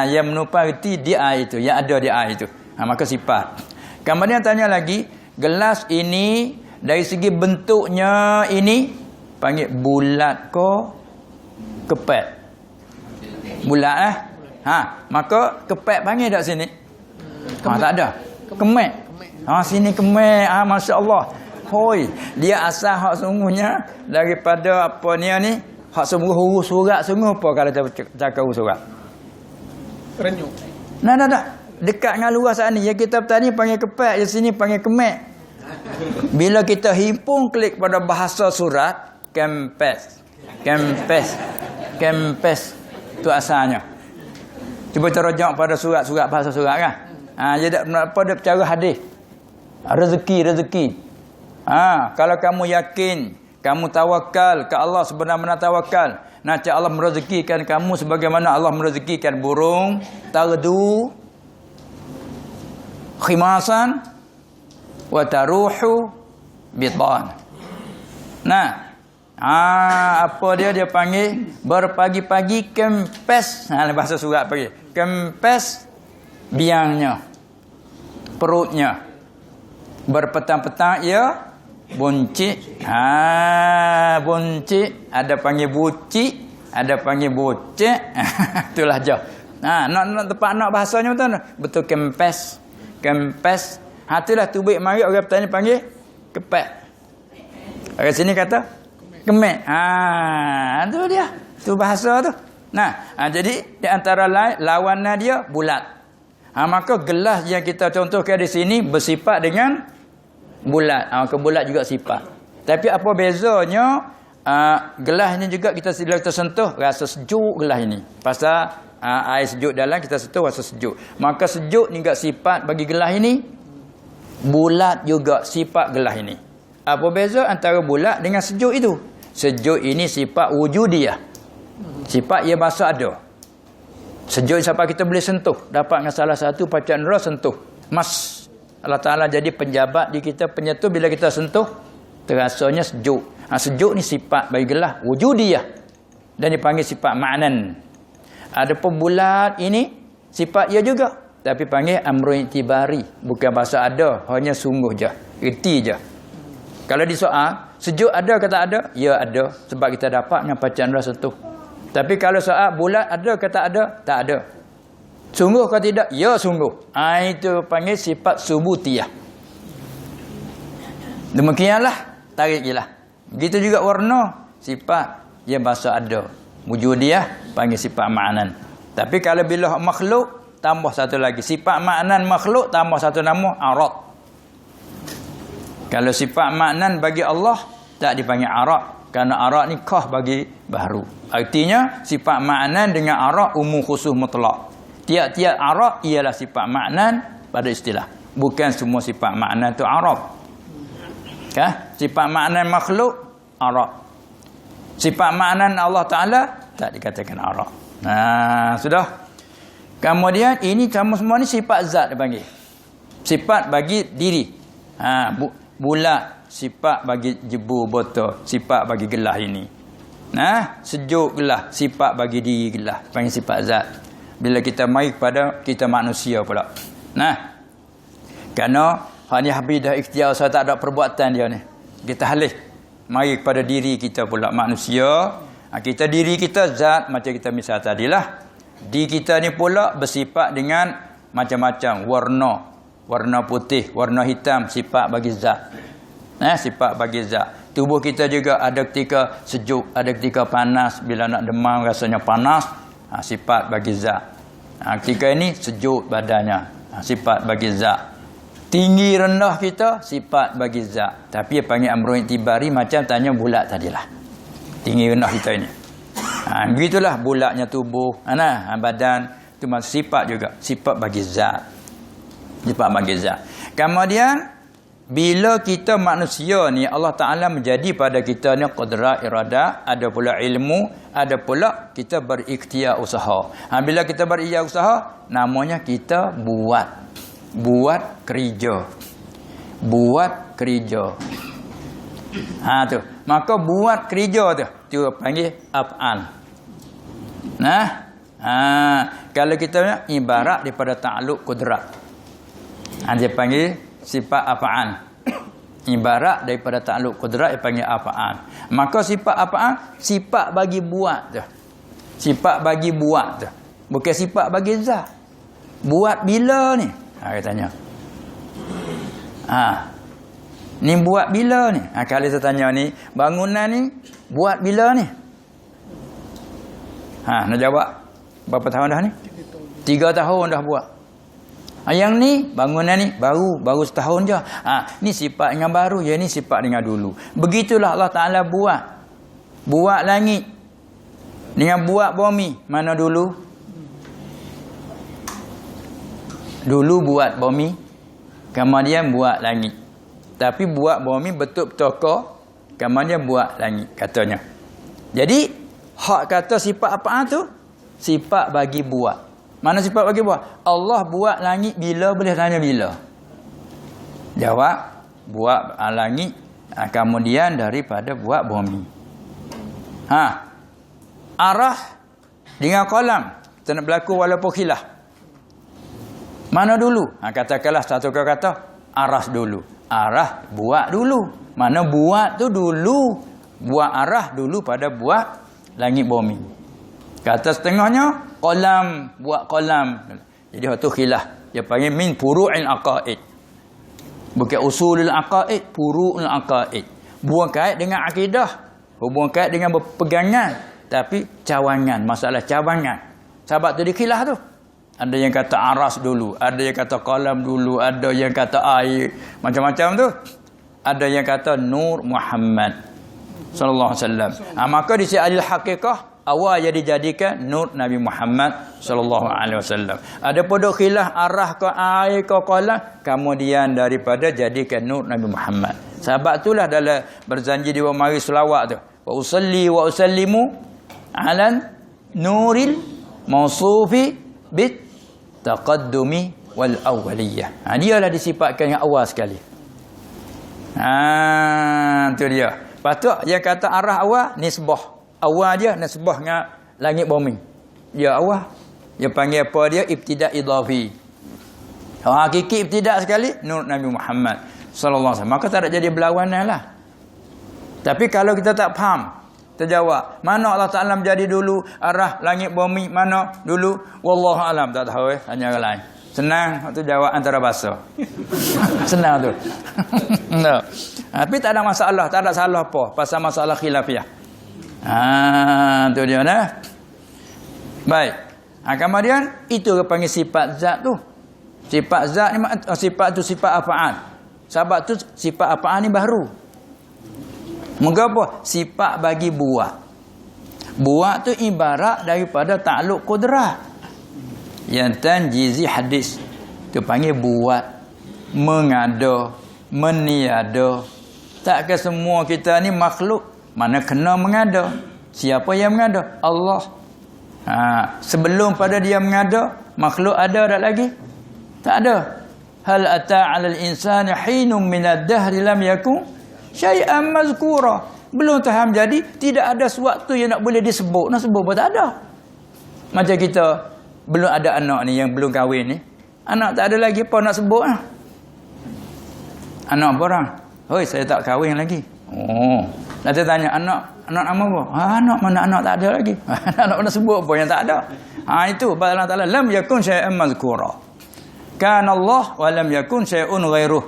Yang menumpang reti di air itu, yang ada di air itu. Maka sifat. Kemudian tanya lagi, gelas ini dari segi bentuknya ini panggil bulat ke kepek? Bulat maka kepek panggil tak sini? Tak ada. Kemek. Sini kemek. Masya-Allah. Hoi, dia asal hak sungguhnya daripada apa ni hak sungguh huruf surat sungguh apa kalau cakap huruf surat? Renyuk. Nah. Dekat dengan luar sana yang kita petani panggil kepek, yang sini panggil kemek. Bila kita himpun klik pada bahasa surat, kempes tu asalnya. Cuba terjemah pada surat bahasa surat kan. Jadi pada cara hadis. Rezeki. Kalau kamu yakin, kamu tawakal ke Allah sebenar-benar tawakal, nanti Allah merezekikan kamu sebagaimana Allah merezekikan burung tardu khimasan wa taruhu bitan. Apa dia panggil berpagi-pagi kempes. Bahasa surat panggil kempes biangnya, perutnya. Berpetang-petang ia buncit. Buncit, ada panggil bucik, ada panggil bocek. Itulah je. Nak tepat nak bahasanya betul kempes. Itulah tubik mari orang petani panggil kepek. Orang sini kata kemek. Tu dia. Tu bahasa tu. Jadi di antara lawannya dia bulat. Maka gelas yang kita contohkan di sini bersifat dengan bulat. Maka bulat juga sifat. Tapi apa bezanya? Gelas ini juga kita sentuh rasa sejuk gelas ini. Pasal air sejuk dalam kita sentuh rasa sejuk. Maka sejuk ni juga sifat bagi gelas ini. Bulat juga sifat gelas ini. Apa beza antara bulat dengan sejuk itu? Sejuk ini sifat wujudiyah. Sifat ia bahasa ada. Sejuk siapa kita boleh sentuh. Dapat dengan salah satu panca indera sentuh. Allah Ta'ala jadi penjabat di kita, penyentuh bila kita sentuh terasanya sejuk. Sejuk ni sifat bagi gelas wujudiyah. Dan dipanggil sifat ma'nan. Ada pembulat ini sifat ia juga, tapi panggil amrun itibari, bukan bahasa ada, hanya sungguh je, erti je. Kalau disoal sejuk ada ke tak ada? Ya ada, sebab kita dapat dengan panca indera sentuh. Tapi kalau soal bulat ada ke tak ada? Tak ada. Sungguh ke tidak? Ya sungguh. Itu panggil sifat subutiyah. Demikianlah, tarik je lah. Begitu juga warna, sifat yang bahasa ada. Wujudiyah panggil sifat ma'nan. Tapi kalau bila makhluk tambah satu lagi. Sifat ma'nan makhluk tambah satu nama arad. Kalau sifat ma'nan bagi Allah tak dipanggil arad. Kerana arad ni kah bagi baharu. Artinya sifat ma'nan dengan arad umum khusus mutlak. Tiap-tiap arad ialah sifat ma'nan pada istilah. Bukan semua sifat ma'nan tu arad. Sifat ma'nan makhluk arad. Sifat ma'nan Allah Ta'ala tak dikatakan arad. Sudah. Kemudian ini semua ni sifat zat dia panggil. Sifat bagi diri. Bulat, sifat bagi jebu botol, sifat bagi gelas ini. Sejuk gelas, sifat bagi diri gelas, panggil sifat zat. Bila kita mai kepada kita manusia pula. Kerana hanya habis dah ikhtiar, saya tak ada perbuatan dia ni. Kita halih mari kepada diri kita pula manusia. Kita diri kita zat macam kita misal tadilah. Di kita ni pula bersifat dengan macam-macam warna. Warna putih, warna hitam, sifat bagi zat. Sifat bagi zat. Tubuh kita juga ada ketika sejuk, ada ketika panas. Bila nak demam rasanya panas, sifat bagi zat. Ketika ini sejuk badannya, sifat bagi zat. Tinggi rendah kita sifat bagi zat. Tapi panggil amrun itibari macam tanya bulat tadilah. Tinggi rendah kita ini. Begitulah bulatnya tubuh, badan itu sifat juga, sifat bagi zat. Sifat bagi zat. Kemudian bila kita manusia ni Allah Taala menjadi pada kita ni qudrat iradah, ada pula ilmu, ada pula kita berikhtiar usaha. Bila kita berikhtiar usaha, namanya kita buat kerja. Buat kerja. Tu. Maka buat kerja tu panggil af'al. Kalau kita ibarat daripada ta'alluq qudrat. Dia panggil sifat af'al. Ibarat daripada ta'alluq qudrat dia panggil af'al. Maka sifat af'al sifat bagi buat tu. Sifat bagi buat tu. Bukan sifat bagi zat. Buat bila ni? Dia tanya. Ni buat bila ni? Kalau saya tanya ni, bangunan ni buat bila ni? Nak jawab. Berapa tahun dah ni? 3 tahun dah buat. Yang ni, bangunan ni baru setahun je. Ni sifat dengan baru, ni sifat dengan dulu. Begitulah Allah Ta'ala buat. Buat langit. Dengan buat bumi. Mana dulu? Dulu buat bumi, kemudian buat langit. Tapi buat bumi betul-betul kemudian buat langit katanya. Jadi hak kata sifat apa tu? Sifat bagi buat. Mana sifat bagi buat? Allah buat langit bila, boleh tanya bila? Jawab, buat langit kemudian daripada buat bumi. Arah dengan kolam tak nak berlaku walaupun khilaf. Mana dulu? Katakanlah satu kata arah dulu. Arah buat dulu. Mana buat tu dulu. Buat arah dulu pada buat langit bumi. Kata setengahnya kolam, buat kolam. Jadi waktu khilaf. Dia panggil min furu'il aqaid. Bukan usulul aqaid, furu'ul aqaid. Bukan kait dengan akidah, hubung kait dengan berpegangan, tapi cawangan, masalah cawangan. Sebab tu dikhilaf tu. Ada yang kata aras dulu, ada yang kata kolam dulu, ada yang kata air, macam-macam tu. Ada yang kata Nur Muhammad sallallahu alaihi wasallam. Maka di sisi ahli hakikah awal yang dijadikan Nur Nabi Muhammad sallallahu alaihi wasallam. Ada pada khilaf arah ke air ke kolam, kemudian daripada jadikan Nur Nabi Muhammad. Sebab itulah dalam berjanji di mari selawat tu. Wa usalli wa usallimu ala nuril mausufi bit taqaddumi wal awwaliyah. Dialah disifatkan yang awal sekali. Tu dia. Patut yang kata arah awal nisbah. Awal dia nisbah dengan langit bumi. Dia awal. Dia panggil apa dia? Ibtida' idhafi. Hakiki ibtida' sekali Nur Nabi Muhammad sallallahu alaihi wasallam. Maka tak ada jadi berlawanan lah. Tapi kalau kita tak faham, terjawab, mana Allah Ta'ala menjadi dulu, arah langit bumi mana dulu, wallahu alam, tak tahu tanya orang lain. Senang tu jawab antara bahasa. Senang tu. No. Tapi tak ada masalah, tak ada salah apa pasal masalah khilafiyah. Tu dia nah. Baik. Kemudian itu panggil sifat zat tu. Sifat zat ni sifat tu sifat af'al. Sebab tu sifat af'al ni baru. Mengapa? Sifat bagi buat. Buat tu ibarat daripada ta'alluq qudrat. Yang tanjizi hadis. Tu panggil buat. Mengada. Meniada. Takkan semua kita ni makhluk. Mana kena mengada. Siapa yang mengada? Allah. Sebelum pada dia mengada, makhluk ada tak lagi? Tak ada. Hal ata 'alal insani hinum minad dahri lam yakun syai'an mazkura. Belum taham jadi, tidak ada sesuatu yang nak boleh disebut. Nak sebut pun tak ada. Macam kita belum ada anak ni yang belum kahwin ni. Anak tak ada lagi apa nak sebut lah. Anak apa orang? Hoi, saya tak kahwin lagi. Oh. Nanti tanya anak nama apa? Anak mana anak tak ada lagi. Anak nak sebut apa yang tak ada. Itu Allah Taala lam yakun syai'an mazkura. Kana Allah wa lam yakun syai'un ghairuh.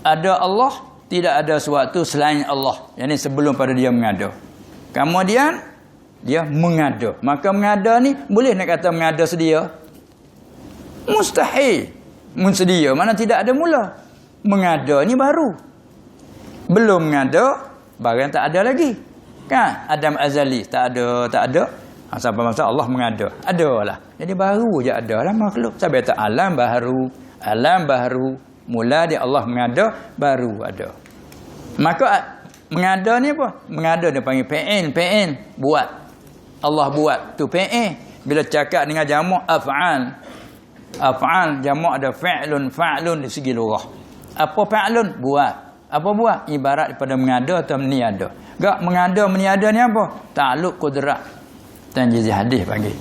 Ada Allah, tidak ada sesuatu selain Allah. Yang sebelum pada dia mengada. Kemudian dia mengada. Maka mengada ni boleh nak kata mengada sedia? Mustahil. Mensedia mana tidak ada mula. Mengada ni baru. Belum mengada, barang tak ada lagi. Kan? Adam azali tak ada. Sampai masa Allah mengada. Adalah. Jadi baru je adalah makhluk. Sampai tak alam baharu. Mula dia Allah mengada, baru ada. Maka mengada ni apa? Mengada dia panggil fi'il, buat. Allah buat. Tu fi'il. Bila cakap dengan jamak af'al. Af'al jamak ada fa'lun di segi lugah. Apa fa'lun? Buat. Apa buat? Ibarat daripada mengada atau meniada. Gak mengada meniada ni apa? Ta'alluq qudrat. Tanjiz hadis panggil.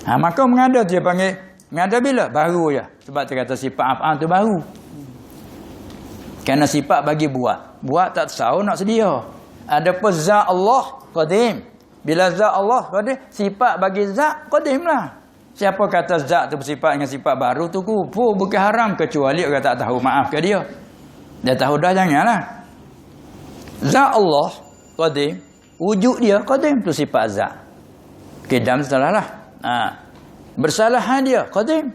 Maka mengada dia panggil mengada bila? Baru je. Sebab dia kata sifat af'al tu baru. Kerana sifat bagi buat. Buat tak tahu nak sedia. Adapun zat Allah qadim. Bila zat Allah qadim, sifat bagi zat qadim lah. Siapa kata zat tu bersifat dengan sifat baru tu kufur, bukan haram, kecuali orang tak tahu, maaf ke dia. Dia tahu dah, janganlah. Zat Allah qadim, wujud dia qadim, tu sifat zat. Qidam salahlah. Bersalahan dia qadim,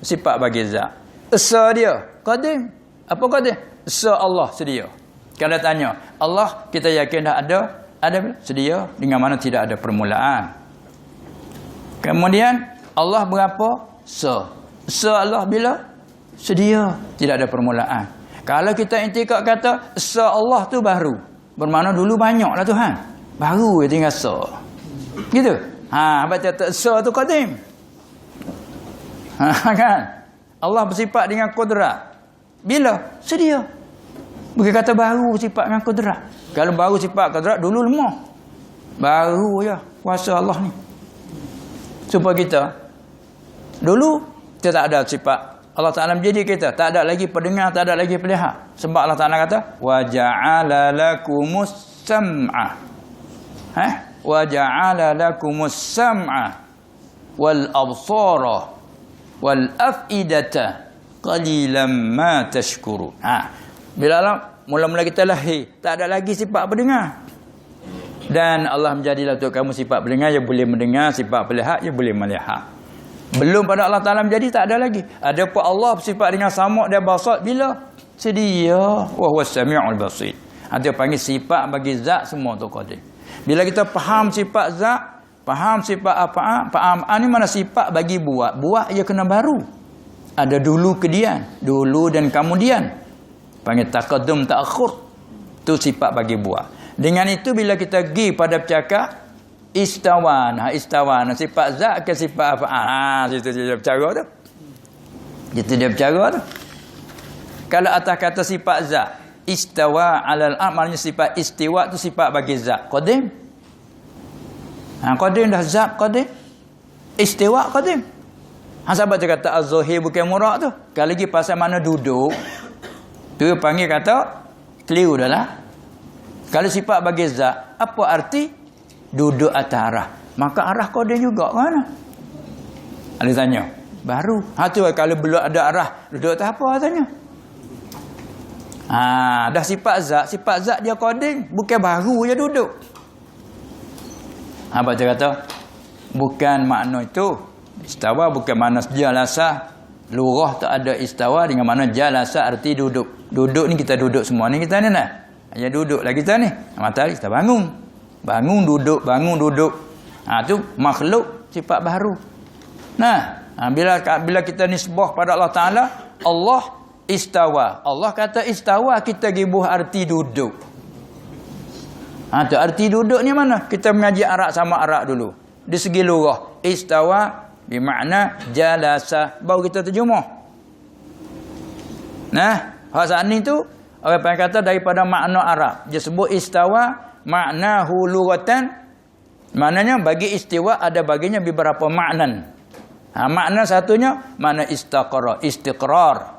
sifat bagi zat. Esa dia qadim. Apa qadim? Esa Allah sedia. Kalau tanya, Allah kita yakin dah ada sedia, dengan mana tidak ada permulaan. Kemudian Allah berapa? Se Allah bila? Sedia, tidak ada permulaan. Kalau kita intikad kata se Allah tu baru, bermakna dulu banyaklah Tuhan. Baru dia tinggal se. Gitu. Baca kata se tu qadim. Kan? Allah bersifat dengan kudrat. Bila? Sedia. Bukan kata baru bersifat dengan kudrat. Kalau baru sifat kudrat dulu lemah. Baru je kuasa Allah ni. Supaya kita dulu kita tak ada sifat Allah Ta'ala menjadi kita, tak ada lagi pendengar, tak ada lagi pelihat. Sebab Allah Ta'ala kata wa ja'ala lakumus sam'a. Wa ja'ala lakumus sam'a wal absara wal af'idata qalilan ma tashkurun. Bila mula-mula kita lahir, tak ada lagi sifat pendengar. Dan Allah menjadilah untuk kamu sifat pendengar, yang boleh mendengar, sifat pelihat, yang boleh melihat. Belum pada Allah Ta'ala menjadi, tak ada lagi. Ada pun Allah bersifat dengan sama' dan basat bila? Sedia. Wa huwas sami'ul basir. Dia panggil sifat bagi zat semua tu qadim. Bila kita faham sifat zat, faham sifat apa? Faham ni mana sifat bagi buat. Buat ia kena baru. Ada dulu kemudian, dulu dan kemudian. Panggil taqaddum ta'akhur. Tu sifat bagi buat. Dengan itu bila kita pergi pada bercakap istawan, istawan sifat zat ke sifat apa? Situ dia bercara tu. Itu dia bercara tu. Kalau atas kata sifat zat, istawa alal ard, maknanya sifat istiwa tu sifat bagi zat qadim. Qadim dah zat qadim. Istiwa qadim. Sahabat dia kata az-zahir bukan murak tu. Kalau lagi pasal mana duduk, tu panggil kata keliru dah lah. Kalau sifat bagi zat, apa arti? Duduk atas arah. Maka arah qadim juga ke mana? Ada tanya. Baru. Tu kalau belum ada arah, duduk atas apa katanya? Dah sifat zat dia qadim, bukan baru je duduk. Apa dia kata? Bukan makna itu. Istawa bukan makna jalasa. Lurah tak ada istawa dengan makna jalasa arti duduk. Duduk ni kita duduk semua ni kita ni lah. Ya duduklah kita ni. Matahari kita bangun. Bangun duduk. Tu makhluk sifat baru. Bila kita nisbah pada Allah Ta'ala, Allah istawa. Allah kata istawa, kita gibuh arti duduk. Tu arti duduk ni mana? Kita mengaji Arab sama Arab dulu. di segi lugah. Istawa bermakna jalasa. Baru kita terjemah. Nah, hak ni tu orang panggil kata daripada makna Arab. Dia sebut istawa maknahu lughatan. Maknanya bagi istiwa ada baginya beberapa makna. Makna satunya makna istaqara, istiqrar.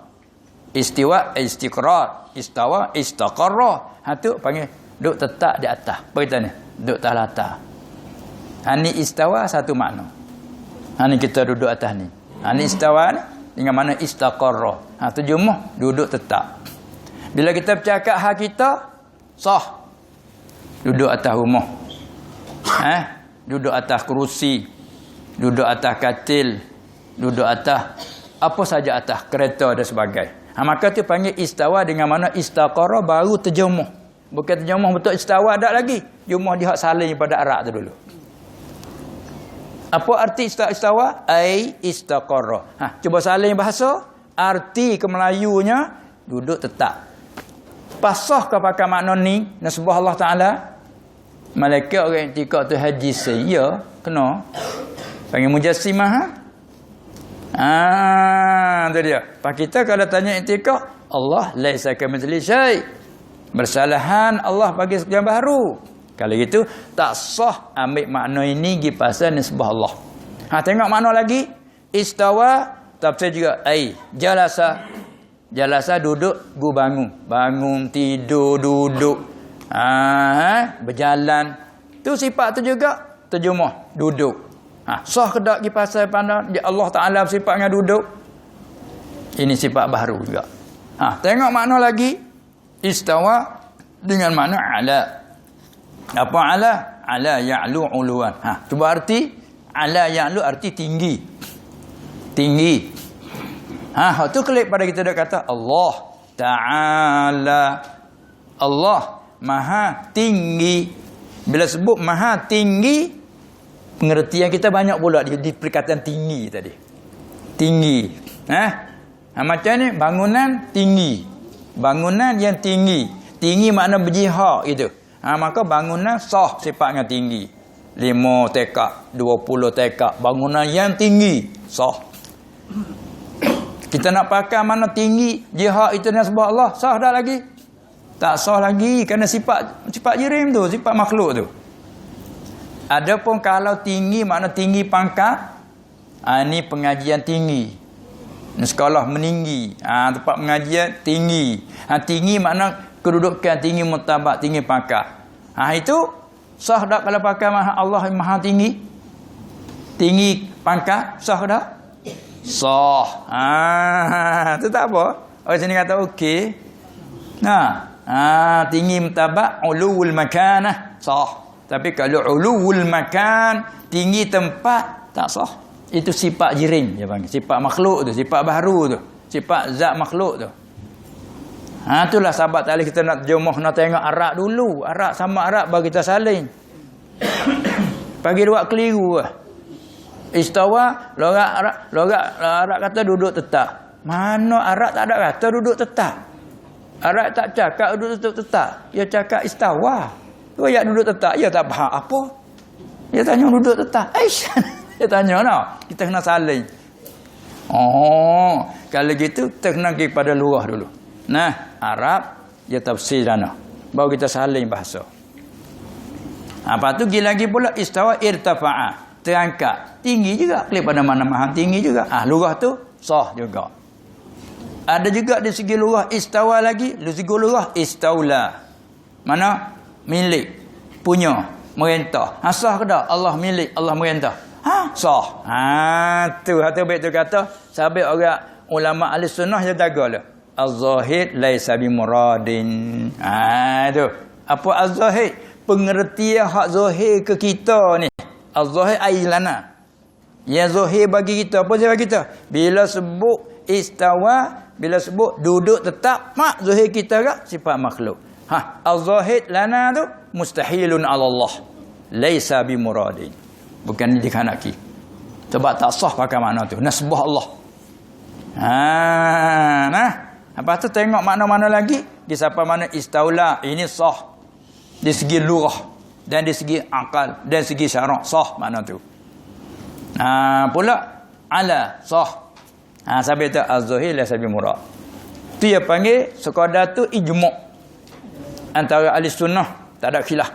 Istiwa, istiqrar. Istawa, istaqarra. Tu panggil duduk tetap di atas. Apa kita ni? Duduk atas latar. Ni istawa satu makna. Ni kita duduk atas ni. Ni istawa ni dengan makna istaqarra. Terjemah duduk tetap. Bila kita bercakap hak kita sah. Duduk atas rumah. Duduk atas kerusi. Duduk atas katil. Duduk atas apa saja atas kereta dan sebagainya. Maka tu panggil istawa dengan mana istaqara baru terjemah. Bukan terjemah betul istawa tak lagi. Jumah dia hak saling pada Arab tu dulu. Apa arti istawa? Ai istaqara. Cuba salin bahasa. Arti ke Melayunya duduk tetap. Pasah ke pakai makna ni nasbah Allah Taala. Malaikat orang etika tu haji saya kena panggil mujassimah. Tu dia. Pak kita kalau tanya etika, Allah laisa kamitsli syai. Bersalahan Allah bagi sekian baru. Kalau gitu tak sah ambil makna ini pergi pasal nisbah Allah. Tengok makna lagi. Istawa tafsir juga ai jalasa. Jalasa duduk, gu bangun. Bangun, tidur, duduk. Berjalan. Tu sifat tu juga terjemah duduk. Sah ke tak pergi pasal pandang Allah Ta'ala sifat dengan duduk. Ini sifat baru juga. Tengok makna lagi. Istawa dengan makna ala. Apa ala? Ala ya'lu uluan. Cuba arti. Ala ya'lu arti tinggi. Tinggi. Tu klik pada kita dah kata Allah Ta'ala. Allah Maha tinggi. Bila sebut Maha tinggi, pengertian kita banyak pula di perkataan tinggi tadi. Tinggi. Macam ni bangunan tinggi. Bangunan yang tinggi. Tinggi makna berjihad gitu. Maka bangunan sah sifatnya tinggi. 5 tekak, 20 tekak. Bangunan yang tinggi sah. Kita nak pakai mana tinggi jihad itu nasbah Allah, sah dah lagi? Tak sah lagi kerana sifat jirim tu, sifat makhluk tu. Adapun kalau tinggi makna tinggi pangkat, ini pengajian tinggi. Sekolah meninggi, tempat pengajian tinggi. Tinggi makna kedudukan, tinggi martabat, tinggi pangkat. Itu sah tak kalau pakai Allah Maha tinggi? Tinggi pangkat sah tak? Sah. Itu tak apa. Orang sini kata okey. Tinggi martabat, ulul makanah sah. Tapi kalau ulul makan, tinggi tempat, tak sah. Itu sifat jirim dia panggil. Sifat makhluk tu, sifat baru tu. Sifat zat makhluk tu. Itulah sahabat tadi kita nak terjemah, nak tengok Arab dulu. Arab sama Arab bagi kita saling. Pagi dua keliru lah. Istawa, lorak Arab kata duduk tetap. Mana Arab tak ada kata duduk tetap. Arab tak cakap duduk tetap. Dia cakap istawa. Dia duduk tetap. Dia tak faham apa. Dia tanya duduk tetap. Dia tanya nak. Kita kena saling. Kalau gitu kita kena pergi pada luar dulu. Arab dia tafsir sana. Baru kita saling bahasa. Lepas tu pergi lagi pula istawa irtafa'a. Terangkat. Tinggi juga. Klik pada mana maha tinggi juga. Lurah tu sah juga. Ada juga di segi lurah istawa lagi. Di segi lurah istaula. Mana? Milik. Punya. Merintah. Sah ke tak? Allah milik. Allah merintah. Sah. Tu baik tu kata. Sahabat orang ulama ahli sunnah dia jaga lah. Az-zahid laisa bimuradin. Tu. Apa az-zahid? Pengertian hak zahir ke kita ni. Az-zahir ailana. Yang zahir bagi kita. Apa zahir bagi kita? Bila sebut istawa, bila sebut duduk tetap, mak zahir kita ke sifat makhluk. Az-zahid lana tu mustahilun ala Allah. Laisa bimuradin. Bukan dikhanaki. Sebab tak sah pakai makna tu. Nasbah Allah. Lepas tu tengok makna-makna lagi. Di siapa mana istaula. Ini sah. Di segi lurah. Dan di segi akal. Dan segi syarak. Sah makna tu. Pula ala sah. Sampai tu az-zahir la sabi murad. Tu yang panggil sekadar tu ijma' antara ahli sunnah, tak ada khilaf.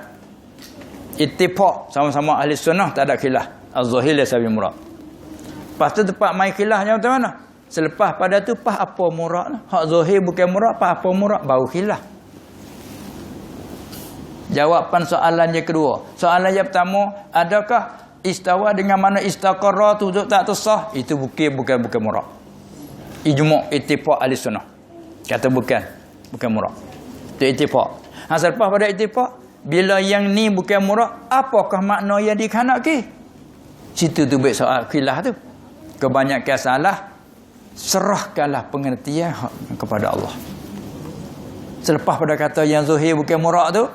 Ittifaq sama-sama ahli sunnah, tak ada khilaf. Az-zahir la sabi murad. Lepas tu tempat main khilafnya macam mana? Selepas pada tu pas apa murad lah. Hak zahir bukan murad, pas apa murad baru khilaf. Jawapan soalan yang kedua. Soalan yang pertama, adakah istawa dengan mana istaqarra tu tak tersah? Itu bukan murad. Ijma' ittifaq ahli sunnah. Kata bukan murad. Itu ittifaq. Selepas pada ittifaq, bila yang ni bukan murad, apakah makna yang dikhanaki? Situ tu baik soal khilaf tu. Kebanyakan salah, serahkanlah pengertian kepada Allah. Selepas pada kata yang zahir bukan murad tu,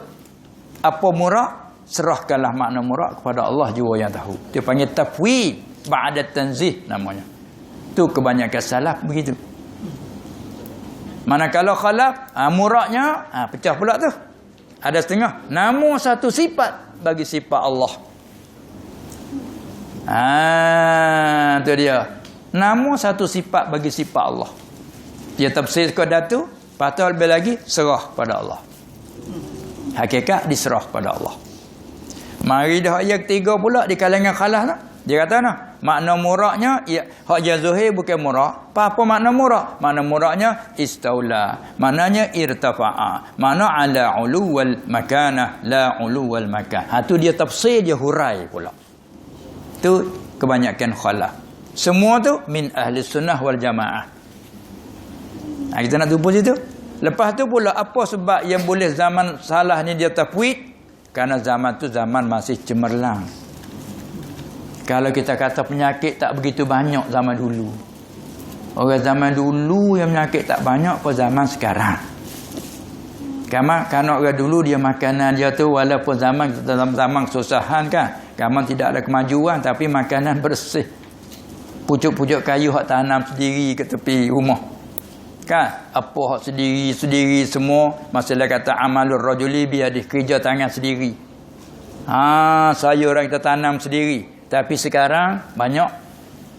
apa murad? Serahkanlah makna murad kepada Allah jua yang tahu. Dia panggil tafwid ba'da tanzih namanya. Tu kebanyakan salaf begitu. Manakala khalaf, muradnya pecah pula tu. Ada setengah, namun satu sifat bagi sifat Allah. Tu dia. Namun satu sifat bagi sifat Allah. Dia tafsir sekadar tu, patut lebih lagi serah pada Allah. Hakikat diserah pada Allah. Mari dah ayat ketiga pula di kalangan khalaf lah. Dia kata makna muradnya hak yang zahir bukan murad. Apa makna murad? Makna muradnya istaula. Maknanya irtafa'a. Makna ala uluwal makanah la uluwal makan. Tu dia tafsir, dia hurai pula. Tu kebanyakan khalaf. Semua tu min ahli sunnah wal jamaah. Kita nak tumpu situ. Lepas tu pula apa sebab yang boleh zaman salah ni dia tafwid? Karena zaman tu zaman masih cemerlang. Kalau kita kata penyakit tak begitu banyak zaman dulu. Orang zaman dulu yang penyakit tak banyak pada zaman sekarang. Karena orang dulu dia makanan dia tu walaupun dalam zaman kesusahan kan. Karena tidak ada kemajuan tapi makanan bersih. Pucuk-pucuk kayu hak tanam sendiri ke tepi rumah. Kan? Apa hak sendiri semua. Masalah kata amalur rajuli biadih, kerja tangan sendiri. Sayur orang kita tanam sendiri. Tapi sekarang banyak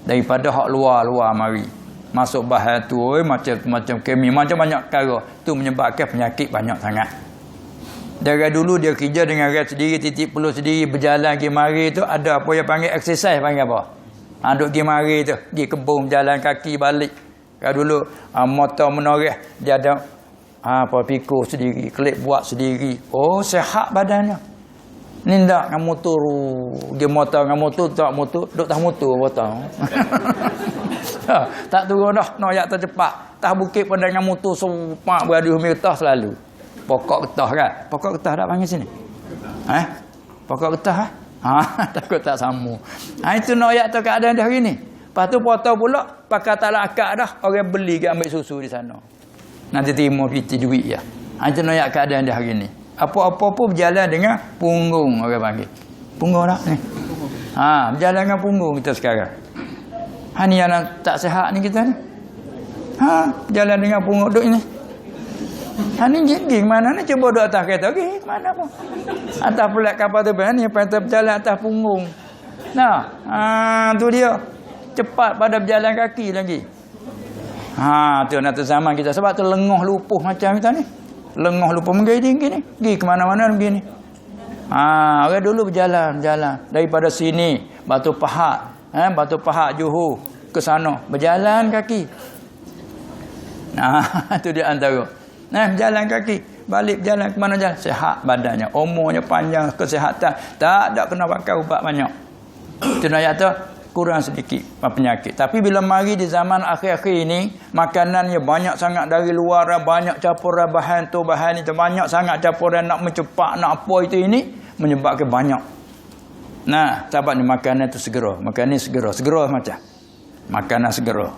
daripada hak luar mari. Masuk bahan tu macam kemik, macam banyak perkara. Tu menyebabkan penyakit banyak sangat. Dari dulu dia kerja dengan orang sendiri, titik perlu sendiri, berjalan pergi mari tu ada apa yang panggil exercise, panggil apa? Duk pergi mari tu, pergi kebun, jalan kaki balik. Kalau dulu motor menoreh dia ada pikul sendiri, kelip buat sendiri. Oh, sihat badannya. Ni tak dengan motor. Dia motor dengan motor, tak motor, duk tak motor motor. Tak turun dah, noyak tercepat. Tak bukit pada dengan motor sempak beradu metah selalu. Pokok getah kan? Pokok getah tak panggil sini? Pokok getah takut tak sama. Itu noyak tu keadaan dah hari ni. Lepas tu potong pula pakai talak akak dah. Orang beli ke ambil susu di sana. Nanti terima piti duit ya. Itu noyak keadaan dah hari ni. Apa-apa pun berjalan dengan punggung orang panggil. Punggung tak ni? Berjalan dengan punggung kita sekarang. Ni yang tak sihat ni kita ni. Berjalan dengan punggung duk ni. Ni gigi mana ni? Cuba duduk atas kereta. Gigi mana pun. Atas pelat kapal tu ni apa berjalan atas punggung. Tu dia. Cepat pada berjalan kaki lagi. Tu nak zaman kita. Sebab tu lengoh lupuh macam kita ni. Lengoh lupa menggigit gini. Pergi ke mana-mana begini. Orang dulu berjalan. Daripada sini, Batu Pahat. Batu Pahat Johor. Ke sana. Berjalan kaki. Itu dia antara. Berjalan kaki. Balik berjalan ke mana jalan. Sihat badannya. Umurnya panjang. Kesihatan. Tak ada kena pakai ubat banyak. Itu nak kata kurang sedikit penyakit. Tapi bila mari di zaman akhir-akhir ini, makanannya banyak sangat dari luar, banyak campuran bahan tu, bahan itu, banyak sangat campuran nak mencepak, nak apa itu ini, menyebabkan banyak. Sebab ni makanan tu segera. Makanan segera macam. Makanan segera.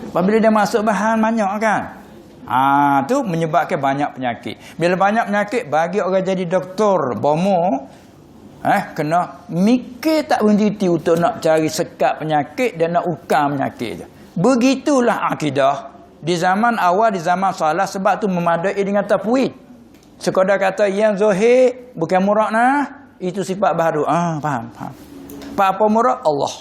Apabila dia masuk bahan banyak kan. Tu menyebabkan banyak penyakit. Bila banyak penyakit, bagi orang jadi doktor, bomo, kena mikir tak berhenti untuk nak cari sekat penyakit dan nak ukam penyakit je. Begitulah akidah di zaman awal, di zaman salah. Sebab tu memadai dengan tafwid. Sekadar kata yang zahir bukan murad itu sifat baru. Faham. Apa murad? Allah.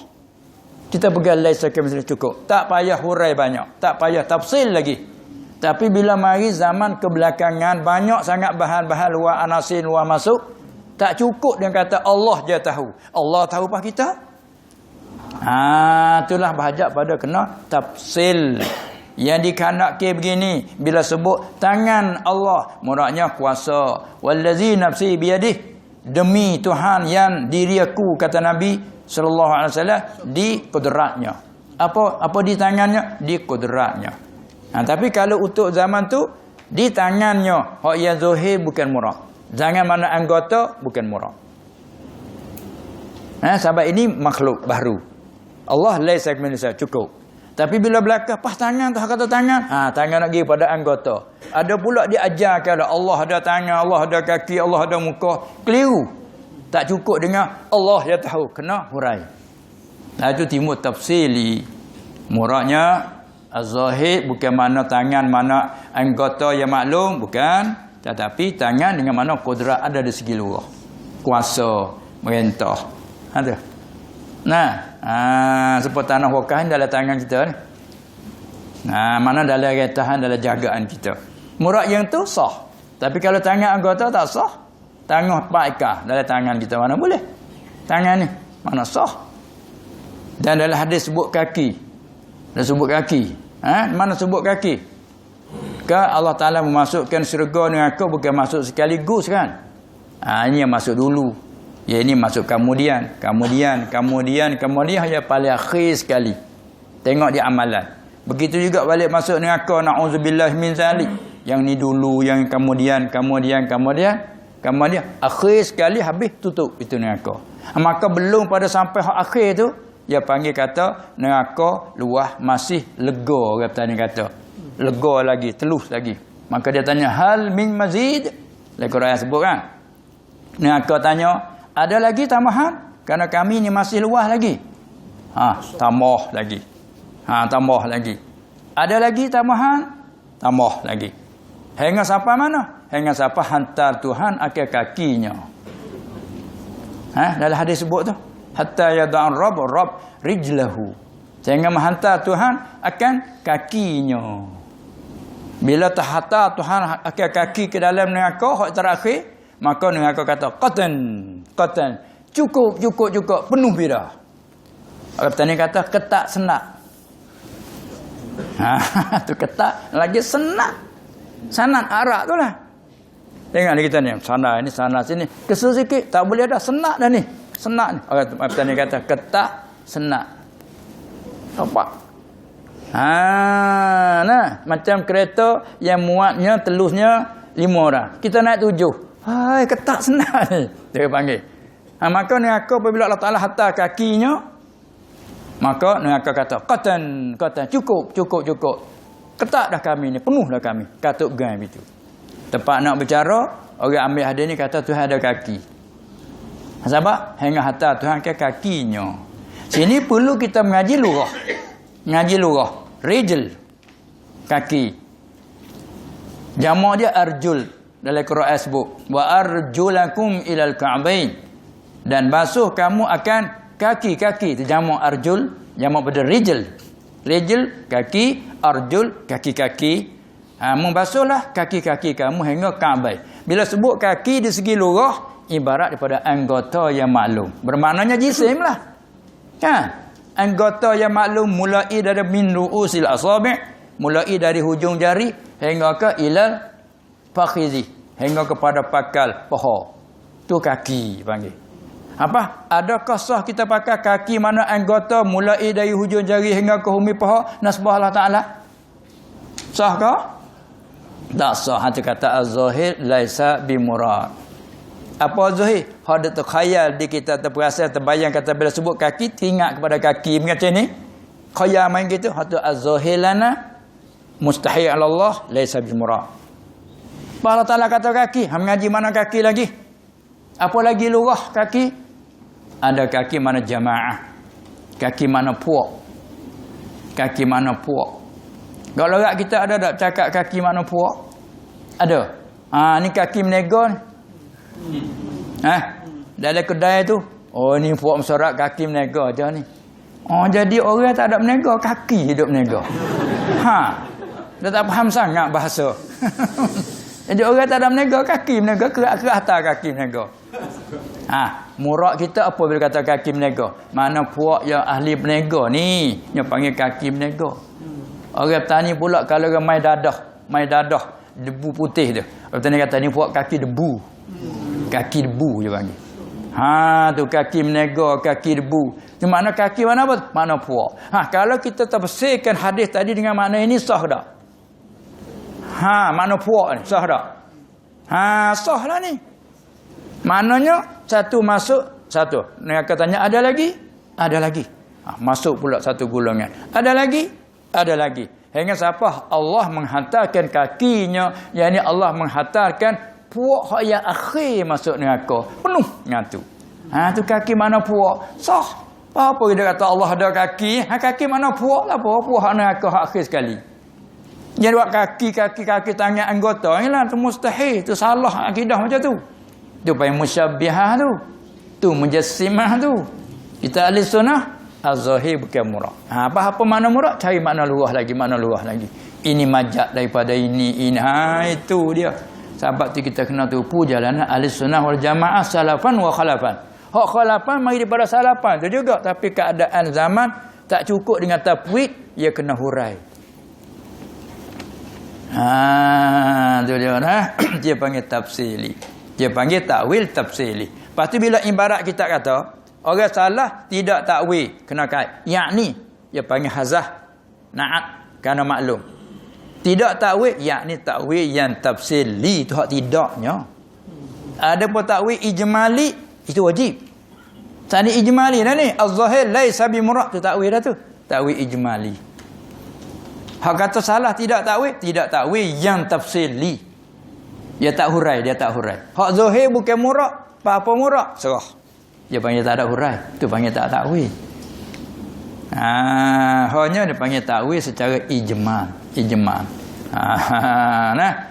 Kita pegang laisa kamitslihi cukup. Tak payah hurai banyak, tak payah tafsil lagi. Tapi bila mari zaman kebelakangan banyak sangat bahan-bahan luar anasin luar masuk, tak cukup dia kata Allah je tahu. Allah tahu apa kita? Itulah bahajak pada kena tafsil. Yang dikandaki begini, bila sebut tangan Allah, muradnya kuasa. Wallazi nafsi biyadih, demi Tuhan yang diri aku, kata Nabi sallallahu alaihi wasallam, di kudratnya. Apa di tangannya? Di kudratnya. Tapi kalau untuk zaman tu di tangannya, hak yang zahir bukan murad. Jangan mana anggota bukan murad. Sebab ini makhluk baru. Allah laisa kamitslihi cukup. Tapi bila belakang pas tangan tu kata tangan, tangan nak pergi pada anggota. Ada pula diajarkan Allah ada tangan, Allah ada kaki, Allah ada muka. Keliru. Tak cukup dengan Allah yang tahu, kena hurai. Itu timbul tafsili. Muradnya az-zahir bukan mana tangan, mana anggota yang maklum, bukan. Tetapi tangan dengan mana kudrat ada di segi luar. Kuasa, merintah. Ada. Seperti tanah wakaf dalam tangan kita ni. Mana dalam retahan, dalam jagaan kita. Murad yang tu sah. Tapi kalau tangan anggota tak sah, tangan paikah dalam tangan kita mana boleh. Tangan ni mana sah. Dan dalam hadis sebut kaki. Dia sebut kaki. Mana sebut kaki? Allah Ta'ala memasukkan syurga dengan aku bukan masuk sekaligus kan? Ini yang masuk dulu. Ya, ini masuk kemudian hanya paling akhir sekali. Tengok dia amalan. Begitu juga balik masuk neraka, na'udzubillah min zalik. Yang ni dulu, yang kemudian akhir sekali habis tutup itu neraka. Maka belum pada sampai hak akhir tu, dia panggil kata neraka luah masih lega, orang petani kata. Lega lagi, telus lagi. Maka dia tanya hal min mazid. Al-Quran sebut kan. Neraka tanya, ada lagi tambahan? Kerana kami ni masih luas lagi. Tambah lagi. Tambah lagi. Ada lagi tambahan? Tambah lagi. Hingga sampai mana? Hingga sampai hantar Tuhan akan kakinya. Dalam hadis sebut tu. Hatta yada'an Rabb rijlahu. Sehingga menghantar Tuhan akan kakinya. Bila terhantar Tuhan akan kaki ke dalam neraka, hak terakhir, maka neraka kata qatan cukup penuh bidah. Orang petani kata ketak senak. Tu ketak lagi senak. Sanat arak tu lah. Tengok ni kita ni, sana sini. Kesel sikit tak boleh dah, senak dah ni. Senak ni. Orang petani kata ketak senak. Nampak? Macam kereta yang muatnya telusnya 5 orang. Kita naik 7. Ketak senang ni. Dia panggil. Maka neraka apabila Allah Ta'ala hantar kakinya, maka neraka kata, qatan, cukup. Ketak dah kami ni, penuh dah kami. Katuk gaim itu. Tempat nak bercara, orang ambil hadis ni kata Tuhan ada kaki. Sebab hingga hantar Tuhan ke kakinya. Sini perlu kita mengaji lurah. Rijl. Kaki. Jamak dia arjul. Dalam Quran sebut wa arjulakum ilal ka'bain, dan basuh kamu akan kaki-kaki. Itu jamak arjul, jamak pada rijl kaki, arjul kaki-kaki. Membasuhlah kaki-kaki kamu hingga ka'bain. Bila sebut kaki di segi lurah, ibarat daripada anggota yang maklum, bermaknanya jisim lah kan. Anggota yang maklum mulai dari min ru'usil asabi', mulai dari hujung jari hingga ke ilal fakhizi, hingga kepada pakal paha. Tu kaki panggil. Apa? Adakah sah kita pakai kaki mana anggota mulai dari hujung jari hingga ke humi paha nasbah Allah Ta'ala? Sah ke? Tak sah. Hati kata az-zahir laisa bimurad. Apa zahir? Ada terkhayal di kita, terperasan, terbayang, kata bila sebut kaki teringat kepada kaki macam ni. Khayal main gitu. Hatu az-zahir lana mustahil ala Allah laisa bimurad. Allah Ta'ala kata kaki. Mengaji mana kaki lagi? Apa lagi lurah kaki? Ada kaki mana jamaah. Kaki mana puak. Kaki mana puak. Kalau orang kita ada tak cakap kaki mana puak? Ada. Ni kaki menega ni. Dalam kedai tu. Oh ni puak mesorak kaki menega je ni. Oh, jadi orang tak ada berniaga, kaki hidup berniaga. Dia tak faham sangat bahasa. Jadi orang tak ada berniaga, kaki berniaga, kerak-kerak atas kaki berniaga. Murak kita apa bila kata kaki berniaga? Mana puak yang ahli berniaga ni, yang panggil kaki berniaga. Orang petani pula kalau mai dadah, debu putih tu. Orang petani kata ni puak kaki debu. Kaki debu dia panggil. Tu kaki berniaga, kaki debu. Itu makna kaki mana apa? Mana puak. Kalau kita tafsirkan hadis tadi dengan makna ini sah tak? Mana puak ni? Sah tak? Sah lah ni. Maknanya satu masuk, satu. Mereka tanya ada lagi? Ada lagi. Masuk pula satu golongan. Ada lagi? Ada lagi. Hingga siapa Allah menghantarkan kakinya, yakni Allah menghantarkan puak yang akhir masuk neraka. Penuh dengan tu. Tu kaki mana puak? Sah. Apa dia kata Allah ada kaki? Kaki mana puak lah apa? Puak neraka akhir sekali. Dia buat kaki tangan anggota. Inilah tu mustahil. Tu salah akidah macam tu. Tu panggil musyabbihah tu. Tu mujassimah tu. Kita ahli sunnah az-zahir bukan murad. Apa makna murad? Cari makna luah lagi. Ini majak daripada ini. Itu dia. Sebab tu kita kena tupu jalanan ahli sunnah wal jamaah salafan wa khalafan. Hak khalafan mari daripada salafan tu juga, tapi keadaan zaman tak cukup dengan tafwid, ia kena hurai. Tu dia dah. Dia panggil tafsili. Dia panggil takwil tafsili. Lepas tu bila ibarat kita kata orang salah tidak takwil, kena kait. Yakni dia panggil hazah na'at kerana maklum. Tidak takwil, yakni takwil yang tafsili, itu hak tidaknya. Ada pun takwil ijmali, itu wajib. Tadi ijmali dah ni, az-zahir laisa bi murad, tu takwil dah tu. Takwil ijmali. Hak kata salah tidak takwil yang tafsili. Dia tak hurai. Hak zahir bukan murad, apa murad? Serah. Dia panggil tak ada hurai, tu panggil tak takwil. Hanya dia panggil takwil secara ijmal.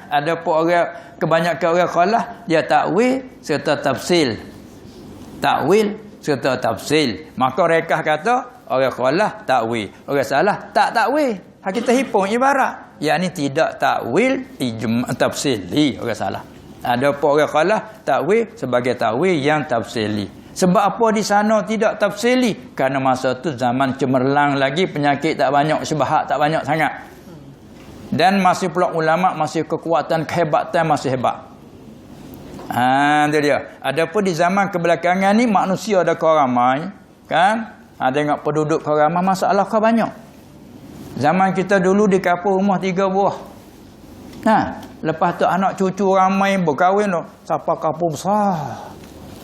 Ada pun orang, kebanyakan orang khalah dia takwil serta tafsil. Takwil serta tafsil. Maka mereka kata orang khalah takwil, orang salah tak takwil. Kita himpun ibarat, yakni tidak takwil tafsili, orang salah. Ada pun orang khalah takwil sebagai takwil yang tafsili. Sebab apa di sana tidak tafsili? Kerana masa tu zaman cemerlang lagi, penyakit tak banyak, syubhat tak banyak sangat. Dan masih pula ulama masih kekuatan, kehebatan masih hebat. Itu dia. Adapun di zaman kebelakangan ni manusia ada kau ramai, kan? Tengok penduduk kau ramai, masalah kau banyak. Zaman kita dulu di kampung rumah 3 buah. Lepas tu anak cucu ramai berkahwin tu, sampai kampung besar.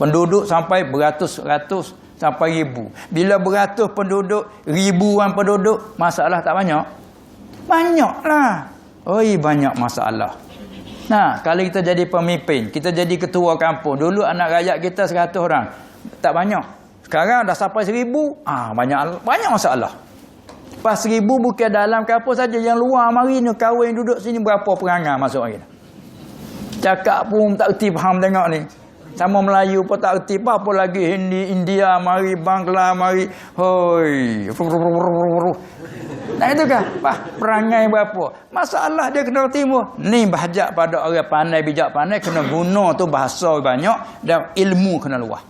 Penduduk sampai beratus-ratus sampai ribu. Bila beratus penduduk, ribuan penduduk, masalah tak banyak? Banyaklah. Banyak masalah. Kalau kita jadi pemimpin, kita jadi ketua kampung. Dulu anak rakyat kita 100 orang. Tak banyak. Sekarang dah sampai 1000. Banyak masalah. Pas 1000 bukan dalam kampung saja, yang luar mari ni kahwin duduk sini berapa perangai masuk hari ni. Cakap pun tak erti faham tengok ni. Sama Melayu pun tak erti apa lagi Hindi, India mari, Bangla mari. Itu kan perangai berapa. Masalah dia kena timur. Ni bahajak pada orang pandai, bijak pandai, kena guna tu bahasa banyak dan ilmu kena luas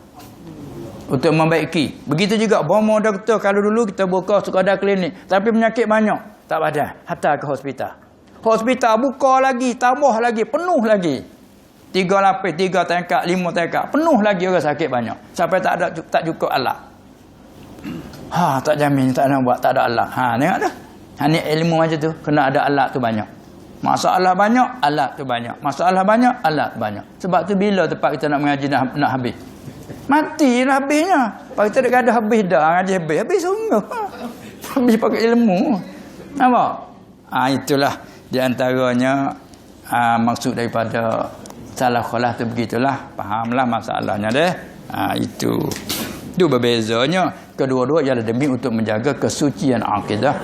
untuk membaiki. Begitu juga bomo doktor. Kalau dulu kita buka sekadar klinik, tapi penyakit banyak, tak padan, hantar ke hospital. Hospital buka lagi, tambah lagi, penuh lagi. 3 lapis, 3 tingkat, 5 tingkat, penuh lagi orang sakit banyak. Sampai tak cukup alat. Tak jamin, tak nak buat, tak ada alat. Tengok dah. Ni ilmu macam tu, kena ada alat tu banyak. Masalah banyak, alat tu banyak. Masalah banyak, alat banyak. Sebab tu bila tempat kita nak mengaji nak habis? Matilah habisnya. Kalau kita dah ada habis dah, ngaji habis sungguh. Habis pakai ilmu. Nampak? Itulah di antaranya maksud daripada salah khalah tu begitulah. Fahamlah masalahnya deh. Itu berbezanya. Kedua-dua ialah demi untuk menjaga kesucian akidah.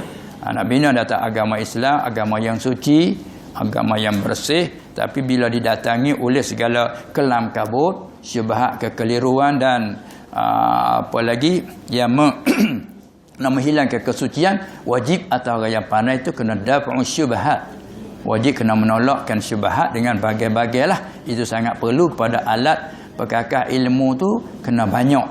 Nak bina datang agama Islam, agama yang suci, agama yang bersih. Tapi bila didatangi oleh segala kelam kabut, syubhat, kekeliruan dan apa lagi yang nak menghilangkan kesucian, wajib atau orang yang pandai itu kena daf'u syubhat. Wajib kena menolakkan syubhat dengan bagai-bagai lah. Itu sangat perlu kepada alat perkakar ilmu tu kena banyak.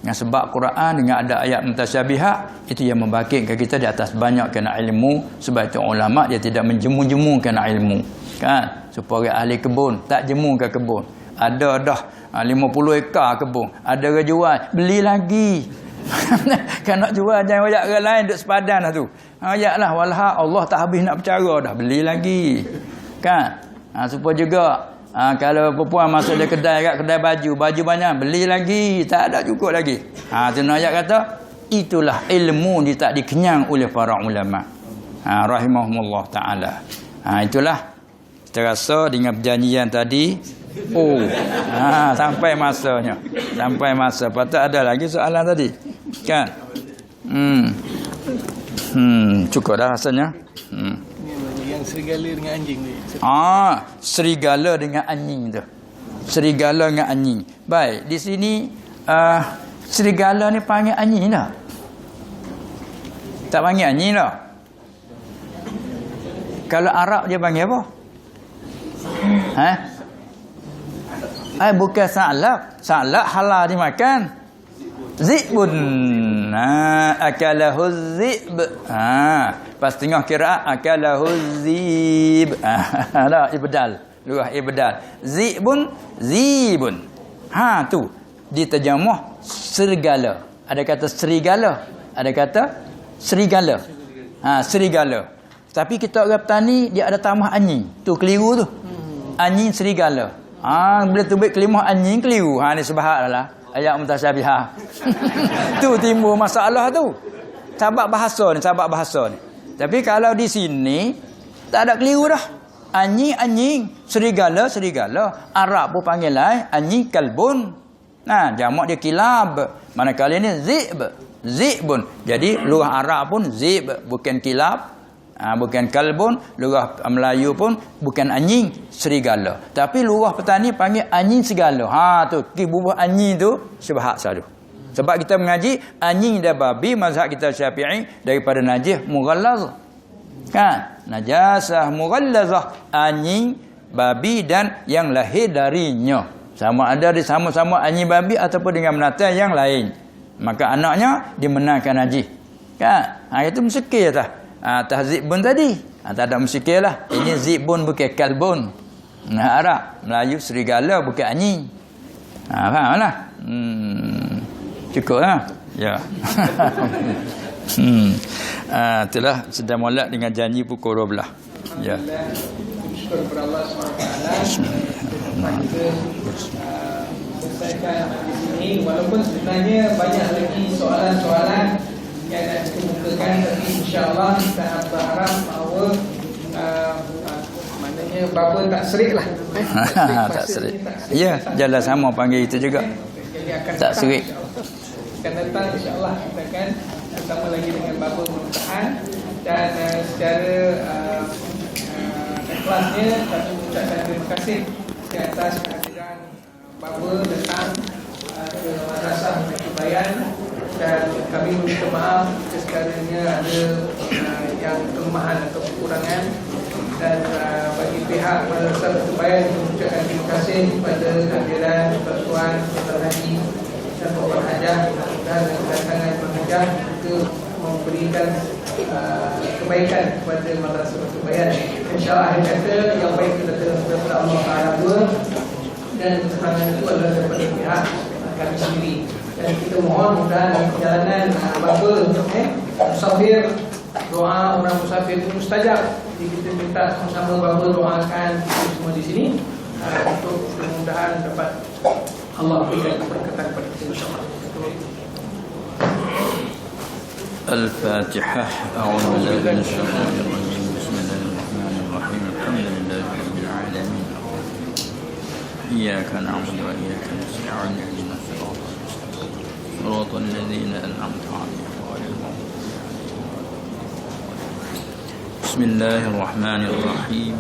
Yang sebab Quran dengan ada ayat mutasyabihat itu yang membangkitkan kita di atas banyak kena ilmu. Sebab itu ulama dia tidak menjemu-jemu kena ilmu. Kan? Supaya ahli kebun tak jemu ke kebun. Ada dah 50 ekar kebun. Ada orang jual, beli lagi. Kan nak jual jangan ajak orang lain duk sepadan dah tu. Ajaklah walha Allah tak habis nak bercara dah, beli lagi. Kan? Supaya juga kalau perempuan masuk dia kedai kat kedai baju banyak, beli lagi, tak ada cukup lagi. Tu nak ayat kata itulah ilmu dia tak dikenyang oleh para ulama. Rahimahumullah taala. Itulah terasa dengan perjanjian tadi. Sampai masanya. Sampai masa. Patut ada lagi soalan tadi. Kan? Cukup dah rasanya. Yang serigala dengan anjing tu. Serigala dengan anjing tu. Serigala dengan anjing. Baik, di sini serigala ni panggil anjing dah. Tak panggil anjing dah. Kalau Arab dia panggil apa? Bukan sa'lab. Sa'lab halal dimakan. Zibun. Akalahu zib. Pas tengah kiraat akalahu zib. Ada ibdal. Luah ibdal. Zibun, zibun. Tu diterjemah serigala. Ada kata serigala, ada kata serigala. Serigala. Tapi kita orang petani dia ada tambah anjing. Tu keliru tu. Anjing serigala. Bila tubik kelimah anjing keliru. Ni sebahat lah. Ayat mutasyabihah. Tu timbul masalah tu. Sabab bahasa ni. Tapi kalau di sini tak ada keliru dah. Anjing, serigala. Arab pun panggil lain, anjing kalbun. Jamak dia kilab. Manakala ni zibun. Jadi lurah Arab pun zib, bukan kilab. Bukan kalbun. Lurah Melayu pun bukan anjing, serigala. Tapi lurah petani panggil anjing segala. Tu bubuh anjing tu syubhat selalu. Sebab kita mengaji anjing dan babi mazhab kita Syafi'i daripada najis mughallaz. Kan? Najasah mughallazah, anjing, babi dan yang lahir darinya. Sama ada sama-sama anjing babi ataupun dengan binatang yang lain. Maka anaknya dimenangkan najis. Kan? Itu muskil dah. Tahzibun tadi. Tak ada muskil lah. Ini zibun bukan kalbun. Arab, Melayu serigala bukan anjing. Faham lah. Cukup lah. Ya. Itulah sedang molek dengan janji pukul 12. Ya. Syukur kepada Allah SWT. Kita selesaikan di sini. Walaupun sebenarnya banyak lagi soalan-soalan yang nak dikemukakan, tapi insya-Allah kita berharap bahawa maknanya bapa tak serik lah. Tak serik. Ya, jalan sama panggil itu juga. Tak serik. Akan datang insya-Allah kita akan bersama lagi dengan bapa mudah-mudahan, dan secara ikhlasnya kami ucapkan terima kasih di atas kehadiran bapa datang ke Madrasah Mufti Bayan, dan kami minta maaf jika sekiranya ada yang kelemahan atau kekurangan, dan bagi pihak Madrasah Mufti Bayan mengucapkan terima kasih kepada kehadiran Tuan Tuan Haji dan Puan Hajah dan kedatangan Puan Hajah untuk memberikan kebaikan kepada Madrasah Mufti Bayan. InsyaAllah kata yang baik kita daripada Allah Ta'ala dua, dan keterangan itu adalah daripada pihak kami sendiri. Dan kita mohon mudah-mudahan perjalanan bapa musafir, doa orang musafir itu mustajab. Jadi kita minta sama-sama bapa doakan kita semua di sini untuk mudah-mudahan dapat Allah berikan keberkatan kepada kita insya-Allah. Al-Fatihah. A'udzu billahi minasyaitonir rajim. Bismillahirrahmanirrahim. Alhamdulillahirabbil alamin. Iyyaka na'budu wa iyyaka nasta'in. Ihdinas siratal ladzina an'amta 'alaihim ghairil maghdubi. Bismillahirrahmanirrahim.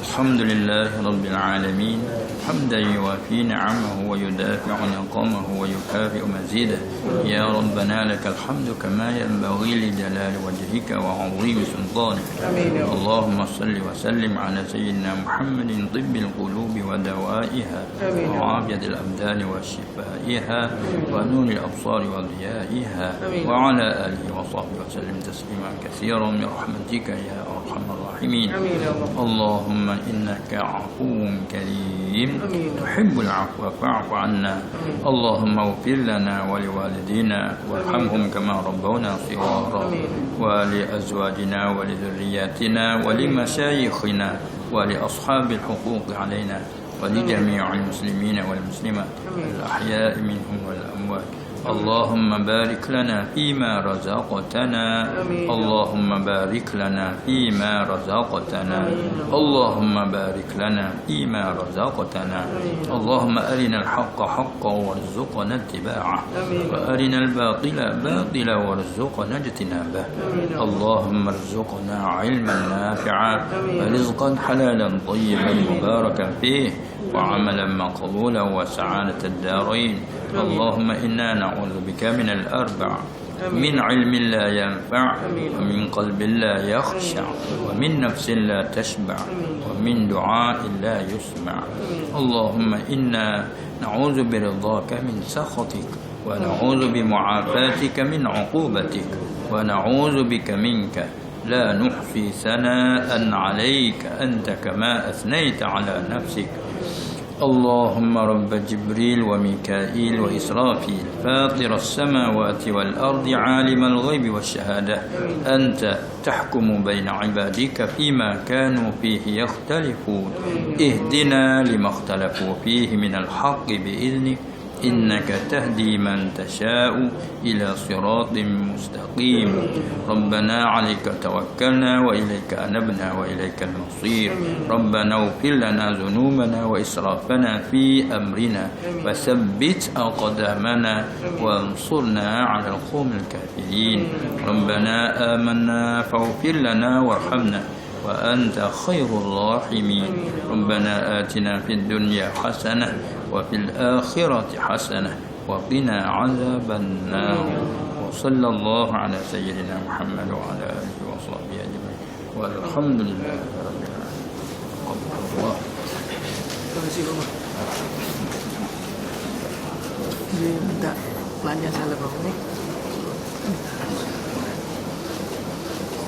الحمد لله رب العالمين حمدا يوافي نعمه ويدافع نقمه ويكافئ مزيده. يا ربنا لك الحمد كما ينبغي لجلال وجهك وعظيم سلطانك. اللهم صل وسلم على سيدنا محمد طب القلوب ودوائها وعافية الأبدان وشفائها ونور الأبصار وضيائها وعلى آله وصحبه وسلم تسليما كثيرا برحمتك يا أرحم الراحمين. اللهم إنك عفو كريم تحب العفو فاعف عنا. اللهم اغفر لنا ولوالدينا وارحمهم كما ربونا صغارا ولأزواجنا ولذرياتنا ولمشايخنا ولأصحاب الحقوق علينا ولجميع المسلمين والمسلمات الأحياء منهم والأموات. اللهم بارك لنا فيما رزقتنا. اللهم بارك لنا فيما رزقتنا. اللهم بارك لنا فيما رزقتنا. اللهم أرنا الحق حقا وارزقنا اتباعه وأرنا الباطل باطلا وارزقنا اجتنابه. اللهم ارزقنا علما نافعا ورزقا حلالا طيبا مباركا فيه وعملا مقبولا وسعادة الدارين. اللهم إنا نعوذ بك من الأربع: من علم لا ينفع ومن قلب لا يخشع ومن نفس لا تشبع ومن دعاء لا يسمع. اللهم إنا نعوذ برضاك من سخطك ونعوذ بمعافاتك من عقوبتك ونعوذ بك منك لا نحصي ثناء عليك أنت كما أثنيت على نفسك. اللهم رب جبريل وميكائيل وإسرافيل فاطر السماوات والأرض عالم الغيب والشهادة أنت تحكم بين عبادك فيما كانوا فيه يختلفون. اهدنا لما اختلفوا فيه من الحق بإذنك إنك تهدي من تشاء إلى صراط مستقيم. ربنا عليك توكلنا وإليك أنبنا وإليك المصير. ربنا اغفر لنا ذنوبنا وإسرافنا في أمرنا وثبت أقدامنا وانصرنا على القوم الكافرين. ربنا آمنا فاغفر لنا وارحمنا وأنت خير الراحمين. ربنا آتنا في الدنيا حسنة وفي الآخرة حسنة وقنا عذاب النار. وصلى الله على سيدنا محمد وعلى آله وصحبه أجمعين والحمد لله رب العالمين. الله. Terima kasih Bapak. Dia minta belanja salah Bapak nih.